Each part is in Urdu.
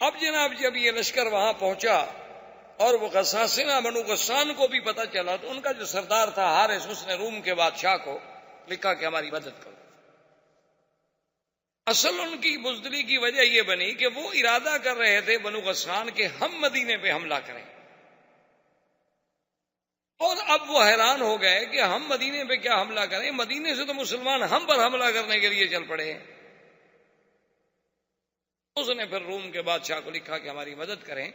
اب جناب جب یہ لشکر وہاں پہنچا اور وہ غساسنہ بنو غسان کو بھی پتہ چلا تو ان کا جو سردار تھا حارث، اس نے روم کے بادشاہ کو لکھا کہ ہماری مدد کرو۔ اصل ان کی بزدلی کی وجہ یہ بنی کہ وہ ارادہ کر رہے تھے بنو غسان کہ ہم مدینے پہ حملہ کریں، اور اب وہ حیران ہو گئے کہ ہم مدینے پہ کیا حملہ کریں، مدینے سے تو مسلمان ہم پر حملہ کرنے کے لیے چل پڑے ہیں۔ اس نے پھر روم کے بادشاہ کو لکھا کہ ہماری مدد کریں،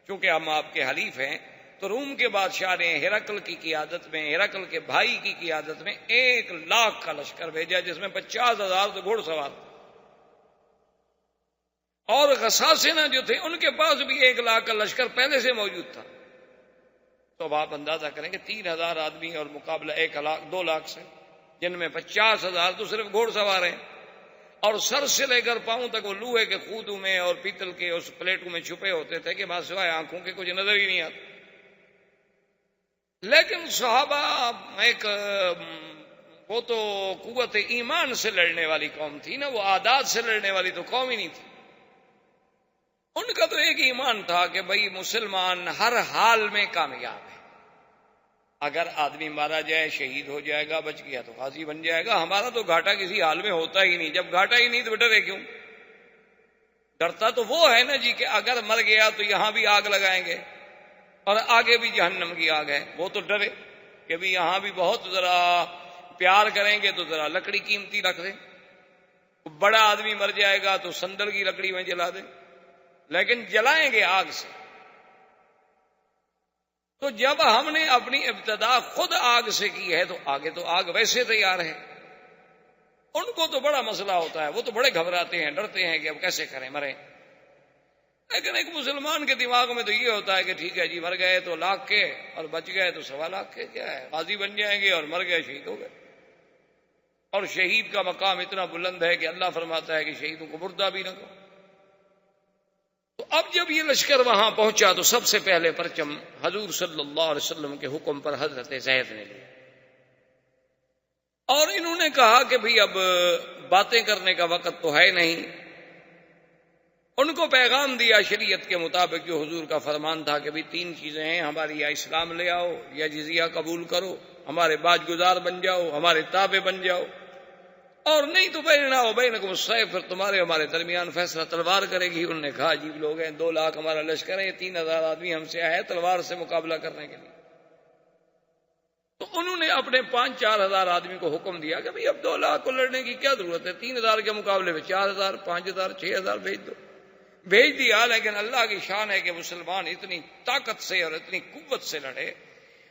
چونکہ ہم آپ کے حلیف ہیں۔ تو روم کے بادشاہ نے ہرقل کی قیادت میں، ہرقل کے بھائی کی قیادت میں 1,00,000 کا لشکر بھیجا، جس میں 50,000 تو گھوڑ سوار تھے، اور غساسنہ جو تھے ان کے پاس بھی 1,00,000 کا لشکر پہلے سے موجود تھا۔ تو اب آپ اندازہ کریں کہ 3,000 آدمی اور مقابلہ 2,00,000 سے، جن میں 50,000 تو صرف گھوڑ سوار ہیں، اور سر سے لے کر پاؤں تک وہ لوہے کے خودوں میں اور پیتل کے اس پلیٹوں میں چھپے ہوتے تھے کہ بس سوائے آنکھوں کے کچھ نظر ہی نہیں آتا۔ لیکن صحابہ وہ تو قوت ایمان سے لڑنے والی قوم تھی نا، وہ عادات سے لڑنے والی تو قوم ہی نہیں تھی۔ ان کا تو ایک ایمان تھا کہ بھئی مسلمان ہر حال میں کامیاب ہے، اگر آدمی مارا جائے شہید ہو جائے گا، بچ گیا تو غازی بن جائے گا، ہمارا تو گھاٹا کسی حال میں ہوتا ہی نہیں۔ جب گھاٹا ہی نہیں تو ڈرے کیوں؟ ڈرتا تو وہ ہے نا جی کہ اگر مر گیا تو یہاں بھی آگ لگائیں گے اور آگے بھی جہنم کی آگ ہے، وہ تو ڈرے کہ بھی یہاں بھی بہت ذرا پیار کریں گے تو ذرا لکڑی قیمتی رکھ دیں، بڑا آدمی مر جائے گا تو سندل کی لکڑی میں جلا دیں، لیکن جلائیں گے آگ سے۔ تو جب ہم نے اپنی ابتدا خود آگ سے کی ہے تو آگے تو آگ ویسے تیار ہے۔ ان کو تو بڑا مسئلہ ہوتا ہے، وہ تو بڑے گھبراتے ہیں، ڈرتے ہیں کہ اب کیسے کریں، مریں۔ لیکن ایک مسلمان کے دماغ میں تو یہ ہوتا ہے کہ ٹھیک ہے جی، مر گئے تو 1,00,000 کے اور بچ گئے تو 1,25,000 کے، کیا ہے، غازی بن جائیں گے، اور مر گئے شہید ہو گئے۔ اور شہید کا مقام اتنا بلند ہے کہ اللہ فرماتا ہے کہ شہیدوں کو مردہ بھی نہ کرو۔ تو اب جب یہ لشکر وہاں پہنچا تو سب سے پہلے پرچم حضور صلی اللہ علیہ وسلم کے حکم پر حضرت زید نے لیا، اور انہوں نے کہا کہ بھئی اب باتیں کرنے کا وقت تو ہے نہیں۔ ان کو پیغام دیا شریعت کے مطابق، جو حضور کا فرمان تھا کہ بھئی 3 چیزیں ہیں ہماری، یا اسلام لے آؤ، یا جزیہ قبول کرو، ہمارے باج گزار بن جاؤ، ہمارے تابع بن جاؤ، اور نہیں تو بیننا و بینکم السیف، پھر تمہارے ہمارے درمیان فیصلہ تلوار کرے گی۔ انہوں نے کہا عجیب لوگ ہیں، 2,00,000 ہمارا لشکر ہے، 3,000 آدمی ہم سے آئے تلوار سے مقابلہ کرنے کے لیے۔ تو انہوں نے اپنے 5-4 ہزار آدمی کو حکم دیا کہ بھئی اب 2,00,000 کو لڑنے کی کیا ضرورت ہے، 3,000 کے مقابلے میں 4,000، 5,000، 6,000 بھیج دو۔ بھیج دیا، لیکن اللہ کی شان ہے کہ مسلمان اتنی طاقت سے اور اتنی قوت سے لڑے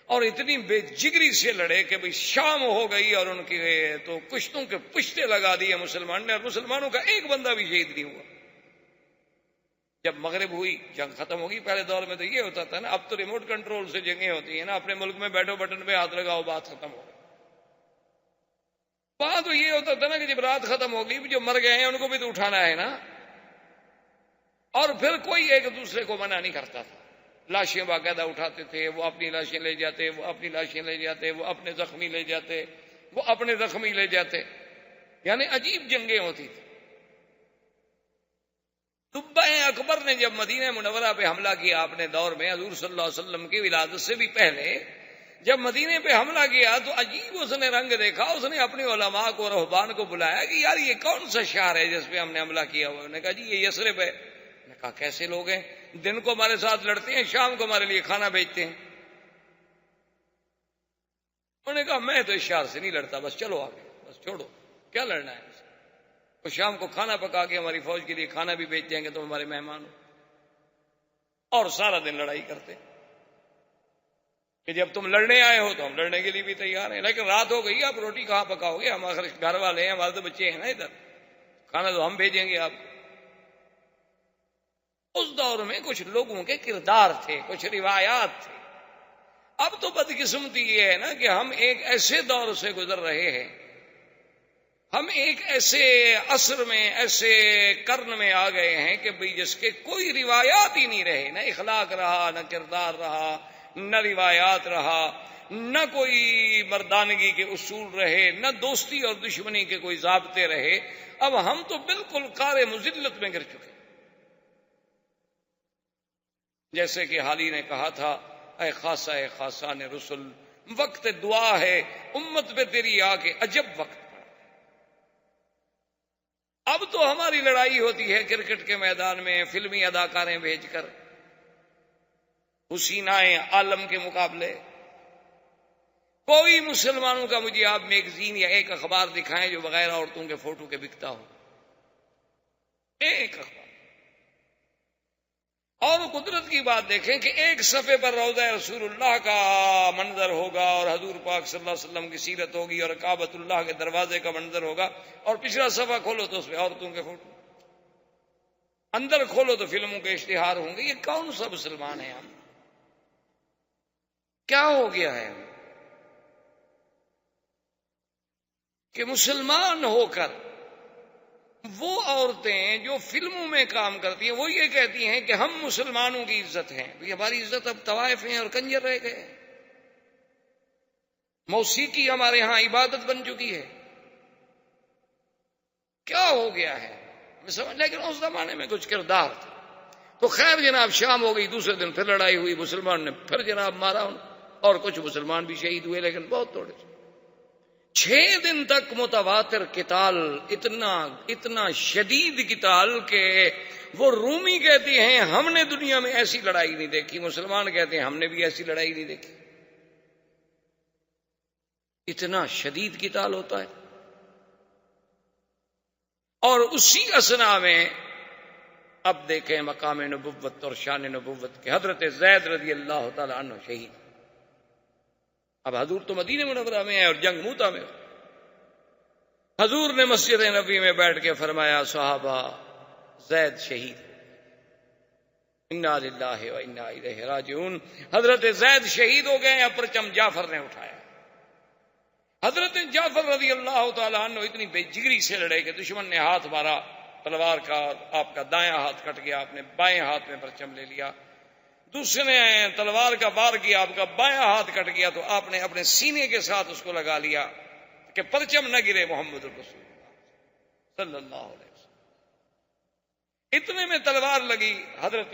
اور اتنی بے جگری سے لڑے کہ بھئی شام ہو گئی اور ان کی تو کشتوں کے پشتے لگا دیے مسلمان نے، اور مسلمانوں کا ایک بندہ بھی شہید نہیں ہوا۔ جب مغرب ہوئی، جنگ ختم ہوگی۔ پہلے دور میں تو یہ ہوتا تھا نا، اب تو ریموٹ کنٹرول سے جنگیں ہوتی ہیں نا، اپنے ملک میں بیٹھو بٹن پہ ہاتھ لگاؤ، بات ختم ہو۔ وہاں تو یہ ہوتا تھا نا کہ جب رات ختم ہوگی، جو مر گئے ہیں ان کو بھی تو اٹھانا ہے نا، اور پھر کوئی ایک دوسرے کو منع نہیں کرتا تھا۔ لاشیں باقاعدہ اٹھاتے تھے، وہ اپنی لاشیں لے جاتے، وہ اپنی لاشیں لے جاتے، وہ اپنے زخمی لے جاتے، وہ اپنے زخمی لے جاتے، یعنی عجیب جنگیں ہوتی تھی۔ تبہ اکبر نے جب مدینہ منورہ پہ حملہ کیا اپنے دور میں، حضور صلی اللہ علیہ وسلم کی ولادت سے بھی پہلے جب مدینے پہ حملہ کیا تو عجیب اس نے رنگ دیکھا۔ اس نے اپنے علماء کو، رہبان کو بلایا کہ یار یہ کون سا شہر ہے جس پہ ہم نے حملہ کیا ہوا ہے؟ انہوں نے کہا جی یہ یثرب ہے۔ انہوں نے کہا کیسے لوگ ہیں، دن کو ہمارے ساتھ لڑتے ہیں، شام کو ہمارے لیے کھانا بیچتے ہیں۔ انہوں نے کہا میں تو اس شہر سے نہیں لڑتا، بس چلو آگے، بس چھوڑو، کیا لڑنا ہے۔ وہ شام کو کھانا پکا کے ہماری فوج کے لیے کھانا بھی بیچ دیں گے تو ہمارے مہمان ہو، اور سارا دن لڑائی کرتے کہ جب تم لڑنے آئے ہو تو ہم لڑنے کے لیے بھی تیار ہیں، لیکن رات ہو گئی آپ روٹی کہاں پکاؤ گے، ہمارے گھر والے ہیں، ہمارے تو بچے ہیں نا ادھر، کھانا تو ہم بھیجیں گے آپ۔ اس دور میں کچھ لوگوں کے کردار تھے، کچھ روایات تھے۔ اب تو بدقسمتی یہ ہے نا کہ ہم ایک ایسے دور سے گزر رہے ہیں، ہم ایک ایسے عصر میں، ایسے قرن میں آ گئے ہیں کہ بھئی جس کے کوئی روایات ہی نہیں رہے، نہ اخلاق رہا، نہ کردار رہا، نہ روایات رہا، نہ کوئی مردانگی کے اصول رہے، نہ دوستی اور دشمنی کے کوئی ضابطے رہے۔ اب ہم تو بالکل قعر مذلت میں گر چکے۔ جیسے کہ حالی نے کہا تھا، اے خاصہ اے خاصان رسل، وقت دعا ہے امت پہ تیری آ کے عجب وقت پڑا۔ اب تو ہماری لڑائی ہوتی ہے کرکٹ کے میدان میں فلمی اداکاریں بھیج کر، حسینائیں عالم کے مقابلے۔ کوئی مسلمانوں کا مجھے آپ میگزین یا ایک اخبار دکھائیں جو بغیر عورتوں کے فوٹو کے بکتا ہو، ایک اخبار۔ اور قدرت کی بات دیکھیں کہ ایک صفحے پر روضہ رسول اللہ کا منظر ہوگا اور حضور پاک صلی اللہ علیہ وسلم کی سیرت ہوگی اور کعبۃ اللہ کے دروازے کا منظر ہوگا، اور پچھلا صفحہ کھولو تو اس میں عورتوں کے فوٹو، اندر کھولو تو فلموں کے اشتہار ہوں گے۔ یہ کون سا مسلمان ہے؟ ہم کیا ہو گیا ہے کہ مسلمان ہو کر وہ عورتیں جو فلموں میں کام کرتی ہیں وہ یہ کہتی ہیں کہ ہم مسلمانوں کی عزت ہیں؟ ہماری عزت اب طوائف ہیں اور کنجر رہ گئے۔ موسیقی ہمارے ہاں عبادت بن چکی ہے۔ کیا ہو گیا ہے میں سمجھ، لیکن اس زمانے میں کچھ کردار تھا۔ تو خیر جناب شام ہو گئی، دوسرے دن پھر لڑائی ہوئی، مسلمان نے پھر جناب مارا اور کچھ مسلمان بھی شہید ہوئے، لیکن بہت تھوڑے سے۔ 6 دن تک متواتر قتال، اتنا شدید قتال کہ وہ رومی کہتی ہیں ہم نے دنیا میں ایسی لڑائی نہیں دیکھی، مسلمان کہتے ہیں ہم نے بھی ایسی لڑائی نہیں دیکھی۔ اتنا شدید قتال ہوتا ہے۔ اور اسی اثنا میں اب دیکھیں مقام نبوت اور شان نبوت کے حضرت زید رضی اللہ تعالی عنہ شہید۔ اب حضور تو مدینہ منورہ میں ہے اور جنگ موتا میں۔ حضور نے مسجد نبی میں بیٹھ کے فرمایا صحابہ زید شہید، انا للہ و انا الیہ راجعون۔ حضرت زید شہید ہو گئے، اب پرچم جعفر نے اٹھایا۔ حضرت جعفر رضی اللہ تعالیٰ عنہ اتنی بے جگری سے لڑے کہ دشمن نے ہاتھ مارا تلوار کا اور آپ کا دایاں ہاتھ کٹ گیا، آپ نے بائیں ہاتھ میں پرچم لے لیا۔ دوسرے نے تلوار کا وار کیا، آپ کا بایاں ہاتھ کٹ گیا تو آپ نے اپنے سینے کے ساتھ اس کو لگا لیا کہ پرچم نہ گرے محمد الرسول اللہ صلی اللہ علیہ وسلم۔ اتنے میں تلوار لگی، حضرت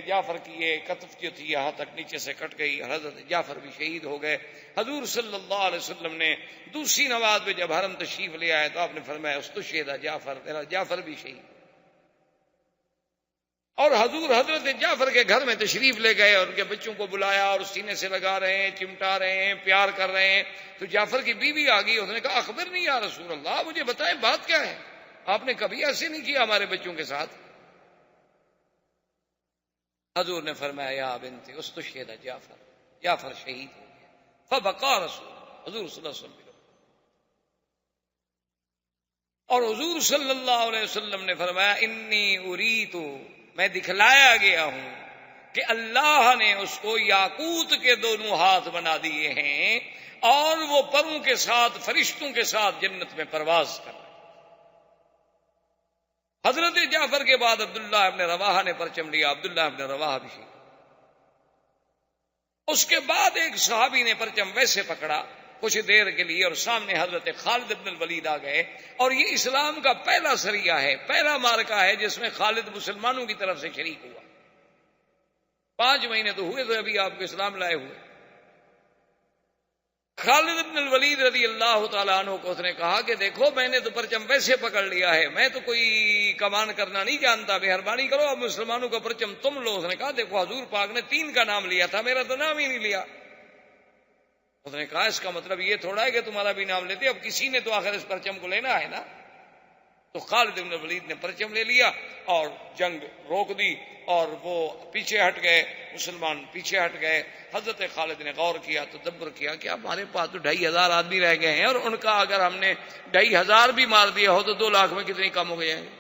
جعفر کی یہ کتف جو تھی یہاں تک نیچے سے کٹ گئی، حضرت جعفر بھی شہید ہو گئے۔ حضور صلی اللہ علیہ وسلم نے دوسری نماز میں جب حرم تشریف لے آئے تو آپ نے فرمایا استشہد جعفر، میرا جعفر بھی شہید۔ اور حضور حضرت جعفر کے گھر میں تشریف لے گئے اور ان کے بچوں کو بلایا اور سینے سے لگا رہے ہیں، چمٹا رہے ہیں، پیار کر رہے ہیں۔ تو جعفر کی بیوی آ گئی، اس نے کہا اخبرنی یا رسول اللہ، مجھے بتائیں بات کیا ہے، آپ نے کبھی ایسے نہیں کیا ہمارے بچوں کے ساتھ۔ حضور نے فرمایا یا بنت استشہد جعفر، جعفر شہید ہو گیا۔ فبقى رسول حضور صلی اللہ علیہ وسلم، اور حضور صلی اللہ علیہ وسلم نے فرمایا انی اریت، میں دکھلایا گیا ہوں کہ اللہ نے اس کو یاقوت کے دونوں ہاتھ بنا دیے ہیں اور وہ پروں کے ساتھ فرشتوں کے ساتھ جنت میں پرواز کر رہے۔ حضرت جعفر کے بعد عبداللہ ابن رواحہ نے پرچم لیا، عبداللہ ابن رواحہ بھی شہید۔ اس کے بعد ایک صحابی نے پرچم ویسے پکڑا کچھ دیر کے لیے اور سامنے حضرت خالد بن الولید آ گئے، اور یہ اسلام کا پہلا سریہ ہے، پہلا مارکہ ہے جس میں خالد مسلمانوں کی طرف سے شریک ہوا۔ 5 مہینے تو ہوئے تھے ابھی آپ کو اسلام لائے ہوئے۔ خالد بن الولید رضی اللہ تعالیٰ عنہ کو اس نے کہا کہ دیکھو میں نے تو پرچم ویسے پکڑ لیا ہے، میں تو کوئی کمان کرنا نہیں جانتا، مہربانی کرو اب مسلمانوں کا پرچم تم لو۔ اس نے کہا دیکھو حضور پاک نے 3 کا نام لیا تھا، میرا تو نام ہی نہیں لیا۔ اس نے کہا اس کا مطلب یہ تھوڑا ہے کہ تمہارا بھی نام لیتے، اب کسی نے تو آخر اس پرچم کو لینا ہے نا۔ تو خالد بن الولید نے پرچم لے لیا اور جنگ روک دی اور وہ پیچھے ہٹ گئے، مسلمان پیچھے ہٹ گئے۔ حضرت خالد نے غور کیا، تدبر کیا کہ ہمارے پاس تو 2500 آدمی رہ گئے ہیں اور ان کا اگر ہم نے 2500 بھی مار دیا ہو تو 2 لاکھ میں کتنی کم ہو گئے ہیں۔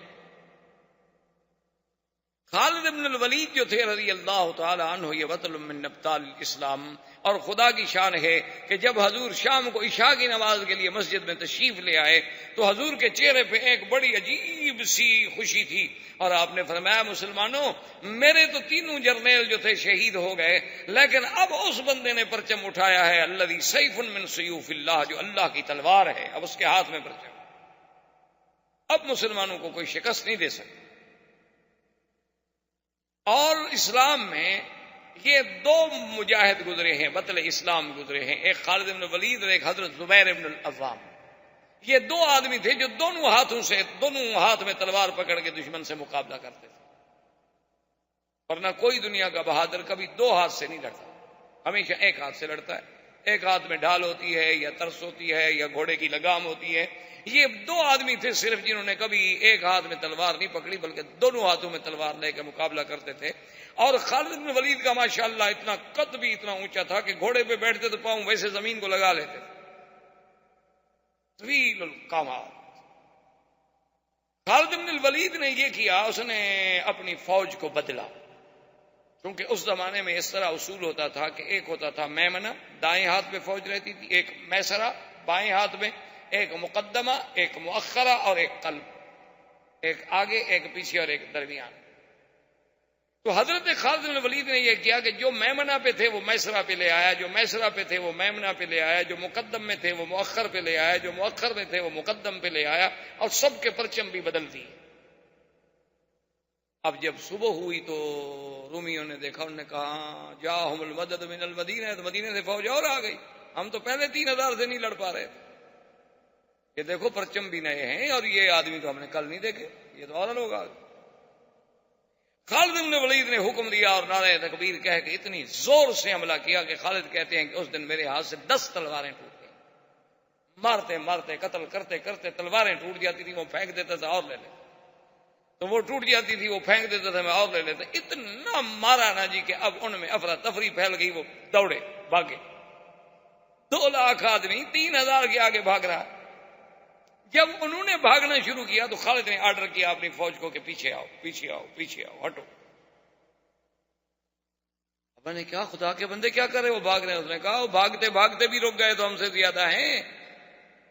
خالد بن الولید جو تھے رضی اللہ تعالی عنہ، یہ بطل من نبطال الاسلام، اور خدا کی شان ہے کہ جب حضور شام کو عشاء کی نماز کے لیے مسجد میں تشریف لے آئے تو حضور کے چہرے پہ ایک بڑی عجیب سی خوشی تھی، اور آپ نے فرمایا مسلمانوں میرے تو 3 جرنیل جو تھے شہید ہو گئے، لیکن اب اس بندے نے پرچم اٹھایا ہے الذی سیف من سیوف اللہ، جو اللہ کی تلوار ہے، اب اس کے ہاتھ میں پرچم، اب مسلمانوں کو کوئی شکست نہیں دے سکتا۔ اور اسلام میں یہ دو مجاہد گزرے ہیں، بطل اسلام گزرے ہیں، ایک خالد بن ولید اور ایک حضرت زبیر بن العوام۔ یہ دو آدمی تھے جو دونوں ہاتھ میں تلوار پکڑ کے دشمن سے مقابلہ کرتے تھے، ورنہ کوئی دنیا کا بہادر کبھی دو ہاتھ سے نہیں لڑتا، ہمیشہ ایک ہاتھ سے لڑتا ہے۔ ایک ہاتھ میں ڈھال ہوتی ہے یا ترس ہوتی ہے یا گھوڑے کی لگام ہوتی ہے۔ یہ دو آدمی تھے صرف جنہوں نے کبھی ایک ہاتھ میں تلوار نہیں پکڑی بلکہ دونوں ہاتھوں میں تلوار لے کے مقابلہ کرتے تھے۔ اور خالد بن ولید کا ماشاءاللہ اتنا قد بھی اتنا اونچا تھا کہ گھوڑے پہ بیٹھتے تو پاؤں ویسے زمین کو لگا لیتے تھے، طویل القامات۔ خالد بن الولید نے یہ کیا، اس نے اپنی فوج کو بدلا، کیونکہ اس زمانے میں اس طرح اصول ہوتا تھا کہ ایک ہوتا تھا میمنہ، دائیں ہاتھ میں فوج رہتی تھی، ایک میسرہ بائیں ہاتھ میں، ایک مقدمہ، ایک مؤخرہ اور ایک قلب، ایک آگے ایک پیچھے اور ایک درمیان۔ تو حضرت خالد بن ولید نے یہ کیا کہ جو میمنہ پہ تھے وہ میسرہ پہ لے آیا، جو میسرہ پہ تھے وہ میمنہ پہ لے آیا، جو مقدم میں تھے وہ مؤخر پہ لے آیا، جو مؤخر میں تھے وہ مقدم پہ لے آیا، اور سب کے پرچم بھی بدل دیے۔ اب جب صبح ہوئی تو رومیوں نے دیکھا، انہوں نے کہا جاءہم المدد من المدینہ، تو مدینے سے فوج اور آ گئی، ہم تو پہلے 3000 سے نہیں لڑ پا رہے تھے، یہ دیکھو پرچم بھی نئے ہیں اور یہ آدمی تو ہم نے کل نہیں دیکھے، یہ تو اور لوگ آ گئے۔ خالد بن ولید نے حکم دیا اور نعرہ تکبیر کہہ کے اتنی زور سے حملہ کیا کہ خالد کہتے ہیں کہ اس دن میرے ہاتھ سے 10 تلواریں ٹوٹ گئیں، مارتے مارتے قتل کرتے کرتے تلواریں ٹوٹ جاتی تھی، وہ پھینک دیتا تھا اور لے لیتا، تو وہ ٹوٹ جاتی تھی وہ پھینک دیتا تھا میں اور لے لیتا، اتنا مارا نا جی کہ اب ان میں افراتفری پھیل گئی، وہ دوڑے بھاگے، 2 لاکھ آدمی 3000 کے آگے بھاگ رہا۔ جب انہوں نے بھاگنا شروع کیا تو خالد نے آرڈر کیا اپنی فوج کو کہ پیچھے آؤ پیچھے آؤ پیچھے آؤ، ہٹو۔ اب میں نے کہا خدا کے بندے کیا کرے، وہ بھاگ رہے ہیں۔ اس نے کہا وہ بھاگتے بھاگتے بھی رک گئے تو ہم سے زیادہ ہیں،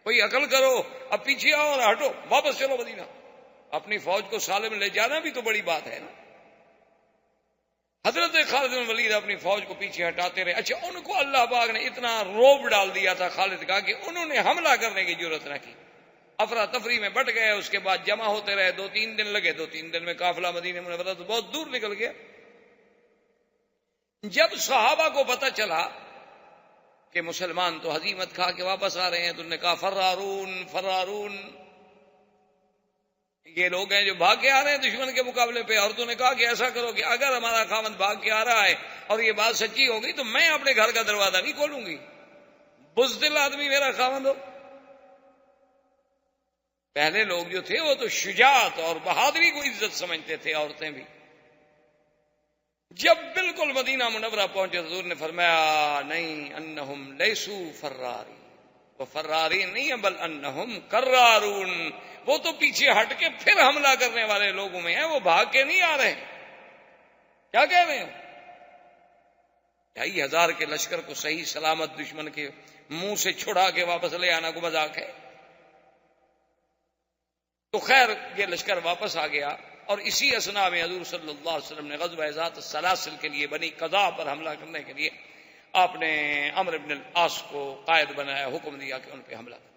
کوئی عقل کرو، اب پیچھے آؤ اور ہٹو، واپس چلو مدینہ۔ اپنی فوج کو سالم لے جانا بھی تو بڑی بات ہے نا۔ حضرت خالد بن ولید اپنی فوج کو پیچھے ہٹاتے رہے۔ اچھا، ان کو اللہ پاک نے اتنا روب ڈال دیا تھا خالد کا کہ انہوں نے حملہ کرنے کی ضرورت نہ کی، افراتفری میں بٹ گئے، اس کے بعد جمع ہوتے رہے، 2-3 دن لگے، 2-3 دن میں قافلہ مدینہ منورہ تو بہت دور نکل گیا۔ جب صحابہ کو پتہ چلا کہ مسلمان تو ہزیمت کھا کے واپس آ رہے ہیں تو انہوں نے کہا فرارون فرارون، یہ لوگ ہیں جو بھاگ کے آ رہے ہیں دشمن کے مقابلے پہ۔ عورتوں نے کہا کہ ایسا کرو کہ اگر ہمارا خاوند بھاگ کے آ رہا ہے اور یہ بات سچی ہوگی تو میں اپنے گھر کا دروازہ نہیں کھولوں گی، بزدل آدمی میرا خاوند ہو۔ پہلے لوگ جو تھے وہ تو شجاعت اور بہادری کو عزت سمجھتے تھے، عورتیں بھی۔ جب بالکل مدینہ منورہ پہنچے حضور نے فرمایا نہیں، انہم لیسو فراری، وہ فراری نہیں ہے بل انہم کرارون، وہ تو پیچھے ہٹ کے پھر حملہ کرنے والے لوگوں میں ہیں، وہ بھاگ کے نہیں آ رہے ہیں۔ کیا کہہ رہے ہیں؟ 2500 کے لشکر کو صحیح سلامت دشمن کے منہ سے چھڑا کے واپس لے آنا کو مذاق ہے؟ تو خیر یہ لشکر واپس آ گیا، اور اسی اثناء میں حضور صلی اللہ علیہ وسلم نے غزوہ ذات السلاسل کے لیے بنی قضاء پر حملہ کرنے کے لیے آپ نے عمرو بن العاص کو قائد بنایا، حکم دیا کہ ان پہ حملہ کریں۔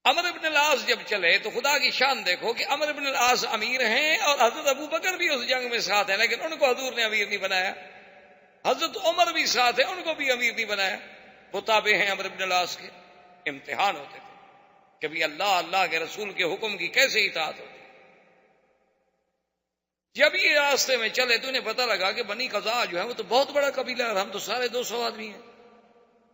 عمرو بن العاص جب چلے تو خدا کی شان دیکھو کہ عمرو بن العاص امیر ہیں اور حضرت ابو بکر بھی اس جنگ میں ساتھ ہیں، لیکن ان کو حضور نے امیر نہیں بنایا۔ حضرت عمر بھی ساتھ ہیں، ان کو بھی امیر نہیں بنایا، وہ تابع ہیں عمرو بن العاص کے۔ امتحان ہوتے تھے کبھی اللہ کے رسول کے حکم کی کیسے اطاعت ہوتی۔ جب یہ راستے میں چلے تو انہیں پتہ لگا کہ بنی قضاء جو ہے وہ تو بہت بڑا قبیلہ ہے، ہم تو سارے 200 آدمی ہیں۔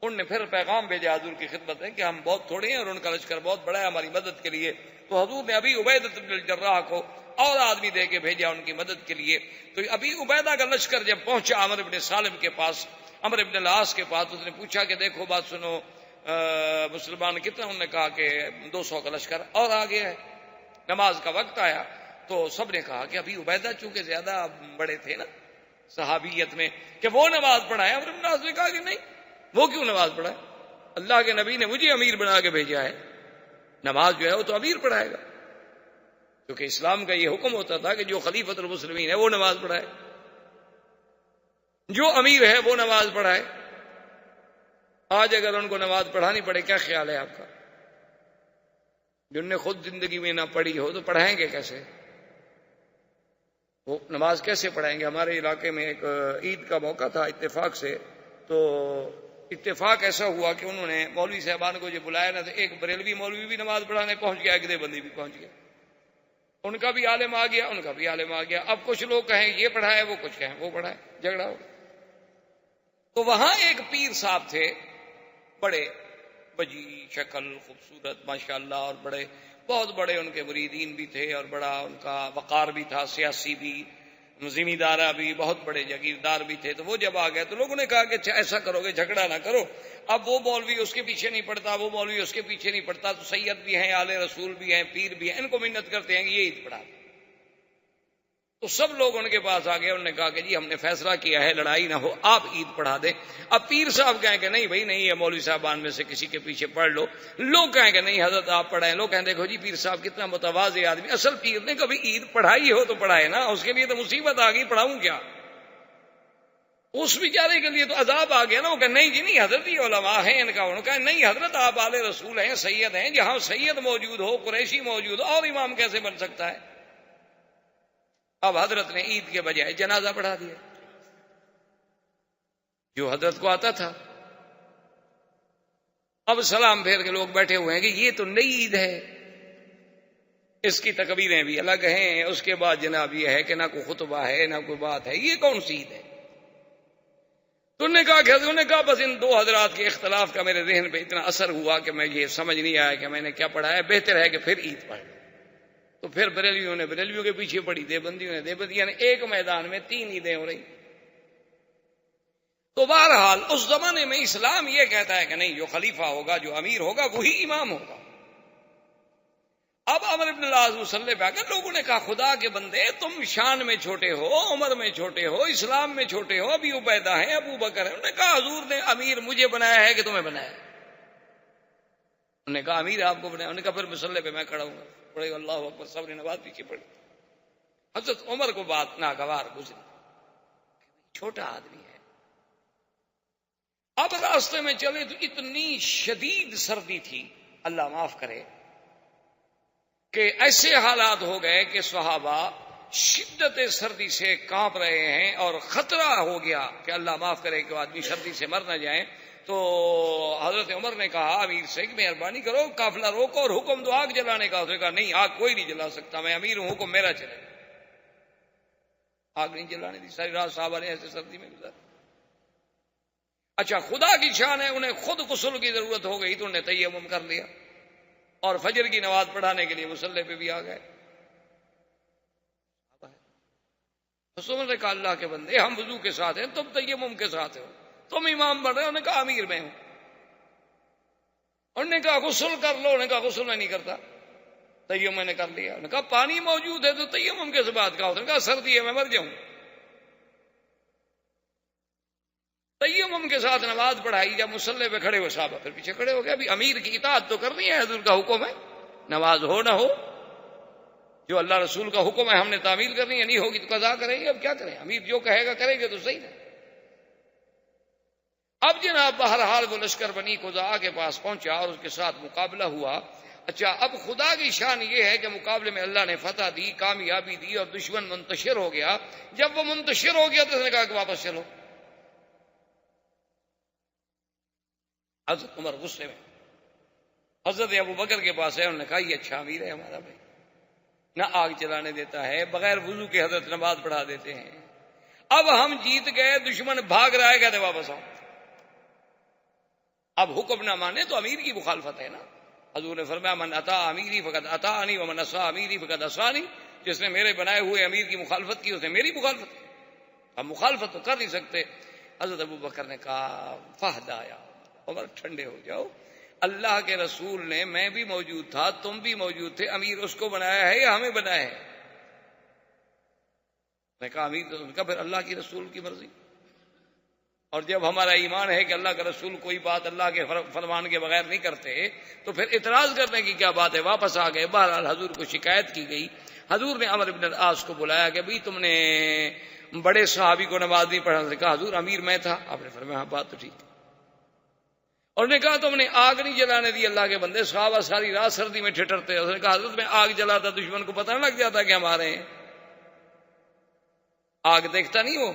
انہوں نے پھر پیغام بھیجا حضور کی خدمت میں کہ ہم بہت تھوڑے ہیں اور ان کا لشکر بہت بڑا ہے ہماری مدد کے لیے۔ تو حضور نے ابی عبیدہ بن الجراح کو اور آدمی دے کے بھیجا ان کی مدد کے لیے۔ تو ابی عبیدہ کا لشکر جب پہنچا عمرو بن سالم کے پاس، عمرو بن العاص کے پاس، اس نے پوچھا کہ دیکھو بات سنو، مسلمان کتنا؟ انہوں نے کہا کہ 200 کا لشکر اور آ گیا ہے۔ نماز کا وقت آیا تو سب نے کہا کہ ابھی عبیدہ چونکہ زیادہ بڑے تھے نا صحابیت میں کہ وہ نماز پڑھائے۔ عمرو بن العاص نے کہا کہ نہیں، وہ کیوں نماز پڑھائے؟ اللہ کے نبی نے مجھے امیر بنا کے بھیجا ہے، نماز جو ہے وہ تو امیر پڑھائے گا، کیونکہ اسلام کا یہ حکم ہوتا تھا کہ جو خلیفۃ المسلمین ہے وہ نماز پڑھائے، جو امیر ہے وہ نماز پڑھائے۔ آج اگر ان کو نماز پڑھانی پڑے کیا خیال ہے آپ کا؟ جن نے خود زندگی میں نہ پڑھی ہو تو پڑھائیں گے کیسے؟ وہ نماز کیسے پڑھائیں گے؟ ہمارے علاقے میں ایک عید کا موقع تھا اتفاق سے، تو اتفاق ایسا ہوا کہ انہوں نے مولوی صاحبان کو جو بلایا نا، تو ایک بریلوی مولوی بھی نماز پڑھانے پہنچ گیا، ایک دیوبندی بھی پہنچ گیا، ان کا بھی عالم آ گیا، ان کا بھی عالم آ گیا۔ اب کچھ لوگ کہیں یہ پڑھائے، وہ کچھ کہیں وہ پڑھائے، جھگڑا ہو۔ تو وہاں ایک پیر صاحب تھے، بڑے بجی شکل، خوبصورت ماشاءاللہ، اور بڑے بہت بڑے ان کے مریدین بھی تھے، اور بڑا ان کا وقار بھی تھا، سیاسی بھی، زمیندارہ بھی، بہت بڑے جاگیردار بھی تھے۔ تو وہ جب آ گئے تو لوگوں نے کہا کہ اچھا ایسا کرو گے، جھگڑا نہ کرو، اب وہ مولوی اس کے پیچھے نہیں پڑتا، وہ مولوی اس کے پیچھے نہیں پڑتا، تو سید بھی ہیں، آل رسول بھی ہیں، پیر بھی ہیں، ان کو منت کرتے ہیں کہ یہ عید پڑھا دیں۔ تو سب لوگ ان کے پاس آ گئے، انہوں نے کہا کہ جی ہم نے فیصلہ کیا ہے لڑائی نہ ہو، آپ عید پڑھا دیں۔ اب پیر صاحب کہیں کہ نہیں بھائی نہیں ہے، مولوی صاحبان میں سے کسی کے پیچھے پڑھ لو۔ لوگ کہیں کہ نہیں حضرت آپ پڑھائیں۔ لوگ کہیں دیکھو جی پیر صاحب کتنا متواضع آدمی، اصل پیر نے کبھی عید پڑھائی ہو تو پڑھائے نا، اس کے لیے تو مصیبت آ گئی، پڑھاؤں کیا؟ اس بیچارے کے لیے تو عذاب آ گیا نا۔ وہ کہ نہیں جی نہیں حضرت، یہ علماء ہیں ان کا، انہوں نے کہا نہیں حضرت آپ آل رسول ہیں، سید ہیں، جہاں سید موجود ہو، قریشی موجود ہو، اور امام کیسے بن سکتا ہے؟ اب حضرت نے عید کے بجائے جنازہ پڑھا دیا، جو حضرت کو آتا تھا۔ اب سلام پھیر کے لوگ بیٹھے ہوئے ہیں کہ یہ تو نئی عید ہے، اس کی تکبیریں بھی الگ ہیں، اس کے بعد جناب یہ ہے کہ نہ کوئی خطبہ ہے نہ کوئی بات ہے، یہ کون سی عید ہے؟ تو انہوں نے کہا کہ حضرت نے کہا بس ان دو حضرات کے اختلاف کا میرے ذہن پہ اتنا اثر ہوا کہ میں یہ سمجھ نہیں آیا کہ میں نے کیا پڑھا ہے، بہتر ہے کہ پھر عید پڑھ لو۔ تو پھر بریلویوں نے بریلویوں کے پیچھے پڑی، دیوبندیوں نے دیوبندیاں نے، ایک میدان میں 3 عیدیں ہو رہی۔ تو بہرحال اس زمانے میں اسلام یہ کہتا ہے کہ نہیں، جو خلیفہ ہوگا، جو امیر ہوگا، وہی امام ہوگا۔ اب عمرو بن العاص مصلی پہ آ کر لوگوں نے کہا خدا کے بندے، تم شان میں چھوٹے ہو، عمر میں چھوٹے ہو، اسلام میں چھوٹے ہو، ابی عبیدہ ہیں، ابو بکر ہیں۔ انہوں نے کہا حضور نے امیر مجھے بنایا ہے کہ تمہیں بنایا ہے؟ انہوں نے کہا امیر آپ کو بنایا۔ انہوں نے کہا پھر مصلی پہ میں کھڑا ہوں گا، پڑھے اللہ اکبر، سب نے نماز پیچھے پڑھی۔ حضرت عمر کو بات ناگوار گزری، چھوٹا آدمی ہے۔ اب راستے میں چلے تو اتنی شدید سردی تھی، اللہ معاف کرے، کہ ایسے حالات ہو گئے کہ صحابہ شدت سردی سے کانپ رہے ہیں، اور خطرہ ہو گیا کہ اللہ معاف کرے کہ وہ آدمی سردی سے مر نہ جائیں۔ تو حضرت عمر نے کہا امیر سے کہ مہربانی کرو، قافلہ روکو اور حکم دو آگ جلانے کا۔ اس نے کہا نہیں، آگ کوئی نہیں جلا سکتا، میں امیر ہوں، حکم میرا چلے۔ آگ نہیں جلانے دی، ساری رات صحابہ نے ایسے سردی میں گزارا۔ اچھا خدا کی شان ہے، انہیں خود غسل کی ضرورت ہو گئی تو انہیں تیمم کر لیا، اور فجر کی نماز پڑھانے کے لیے مصلی پہ بھی آ گئے۔ عمر نے کہا اللہ کے بندے، ہم وضو کے ساتھ ہیں، تم تیمم کے ساتھ ہو، تم امام بن رہے ہو۔ انہوں نے کہا امیر میں ہوں۔ انہوں نے کہا غسل کر لو۔ انہوں نے کہا غسل میں نہیں کرتا، تیمم میں نے کر لیا۔ انہوں نے کہا پانی موجود ہے تو تیمم کیسے بات کا ہوتا ہے؟ انہوں نے کہا سردی ہے، میں مر جاؤں۔ تیمم کے ساتھ نماز پڑھائی، جب مصلی پہ کھڑے ہوئے صحابہ پھر پیچھے کھڑے ہو گئے۔ ابھی امیر کی اطاعت تو کرنی ہے، حضور کا حکم ہے، نماز ہو نہ ہو، جو اللہ رسول کا حکم ہے ہم نے تعمیل کرنی ہے، نہیں ہوگی تو قضا کریں گے۔ اب کیا کریں، امیر جو کہے گا کریں گے تو صحیح ہے۔ اب جناب بہرحال وہ لشکر بنی قضاء کے پاس پہنچا اور اس کے ساتھ مقابلہ ہوا۔ اچھا اب خدا کی شان یہ ہے کہ مقابلے میں اللہ نے فتح دی، کامیابی دی، اور دشمن منتشر ہو گیا۔ جب وہ منتشر ہو گیا تو اس نے کہا کہ واپس چلو۔ حضرت عمر غصے میں حضرت ابو بکر کے پاس ہے، انہوں نے کہا یہ اچھا امیر ہے ہمارا بھائی، نہ آگ جلانے دیتا ہے، بغیر وضو کے حضرت نماز پڑھا دیتے ہیں۔ اب ہم جیت گئے، دشمن بھاگ رہا ہے، کہتے واپس آؤ۔ اب حکم نہ مانے تو امیر کی مخالفت ہے نا۔ حضور نے فرمایا من اطاع امیری فقد اطاعنی ومن عصی امیری فقد عصانی، جس نے میرے بنائے ہوئے امیر کی مخالفت کی اس نے میری مخالفت کی۔ اب مخالفت تو کر نہیں سکتے۔ حضرت ابو بکر نے کہا فہدایا عمر، ٹھنڈے ہو جاؤ، اللہ کے رسول نے، میں بھی موجود تھا، تم بھی موجود تھے، امیر اس کو بنایا ہے یا ہمیں بنایا ہے؟ میں کہا امیر تو ان کا، پھر اللہ کی رسول کی مرضی۔ اور جب ہمارا ایمان ہے کہ اللہ کا رسول کوئی بات اللہ کے فرمان کے بغیر نہیں کرتے، تو پھر اعتراض کرنے کی کیا بات ہے؟ واپس آ گئے۔ بہرحال حضور کو شکایت کی گئی۔ حضور نے عمرو بن العاص کو بلایا کہ بھئی تم نے بڑے صحابی کو نماز نہیں پڑھانے، کہا حضور امیر میں تھا۔ آپ نے فرمایا ہاں بات تو ٹھیک ہے۔ اور نے کہا تم نے آگ نہیں جلانے دی، اللہ کے بندے، صحابہ ساری رات سردی میں ٹھٹرتے۔ اس نے کہا حضرت میں آگ جلاتا دشمن کو پتہ نہ لگ جاتا کہ ہمارے ہیں؟ آگ دیکھتا نہیں وہ؟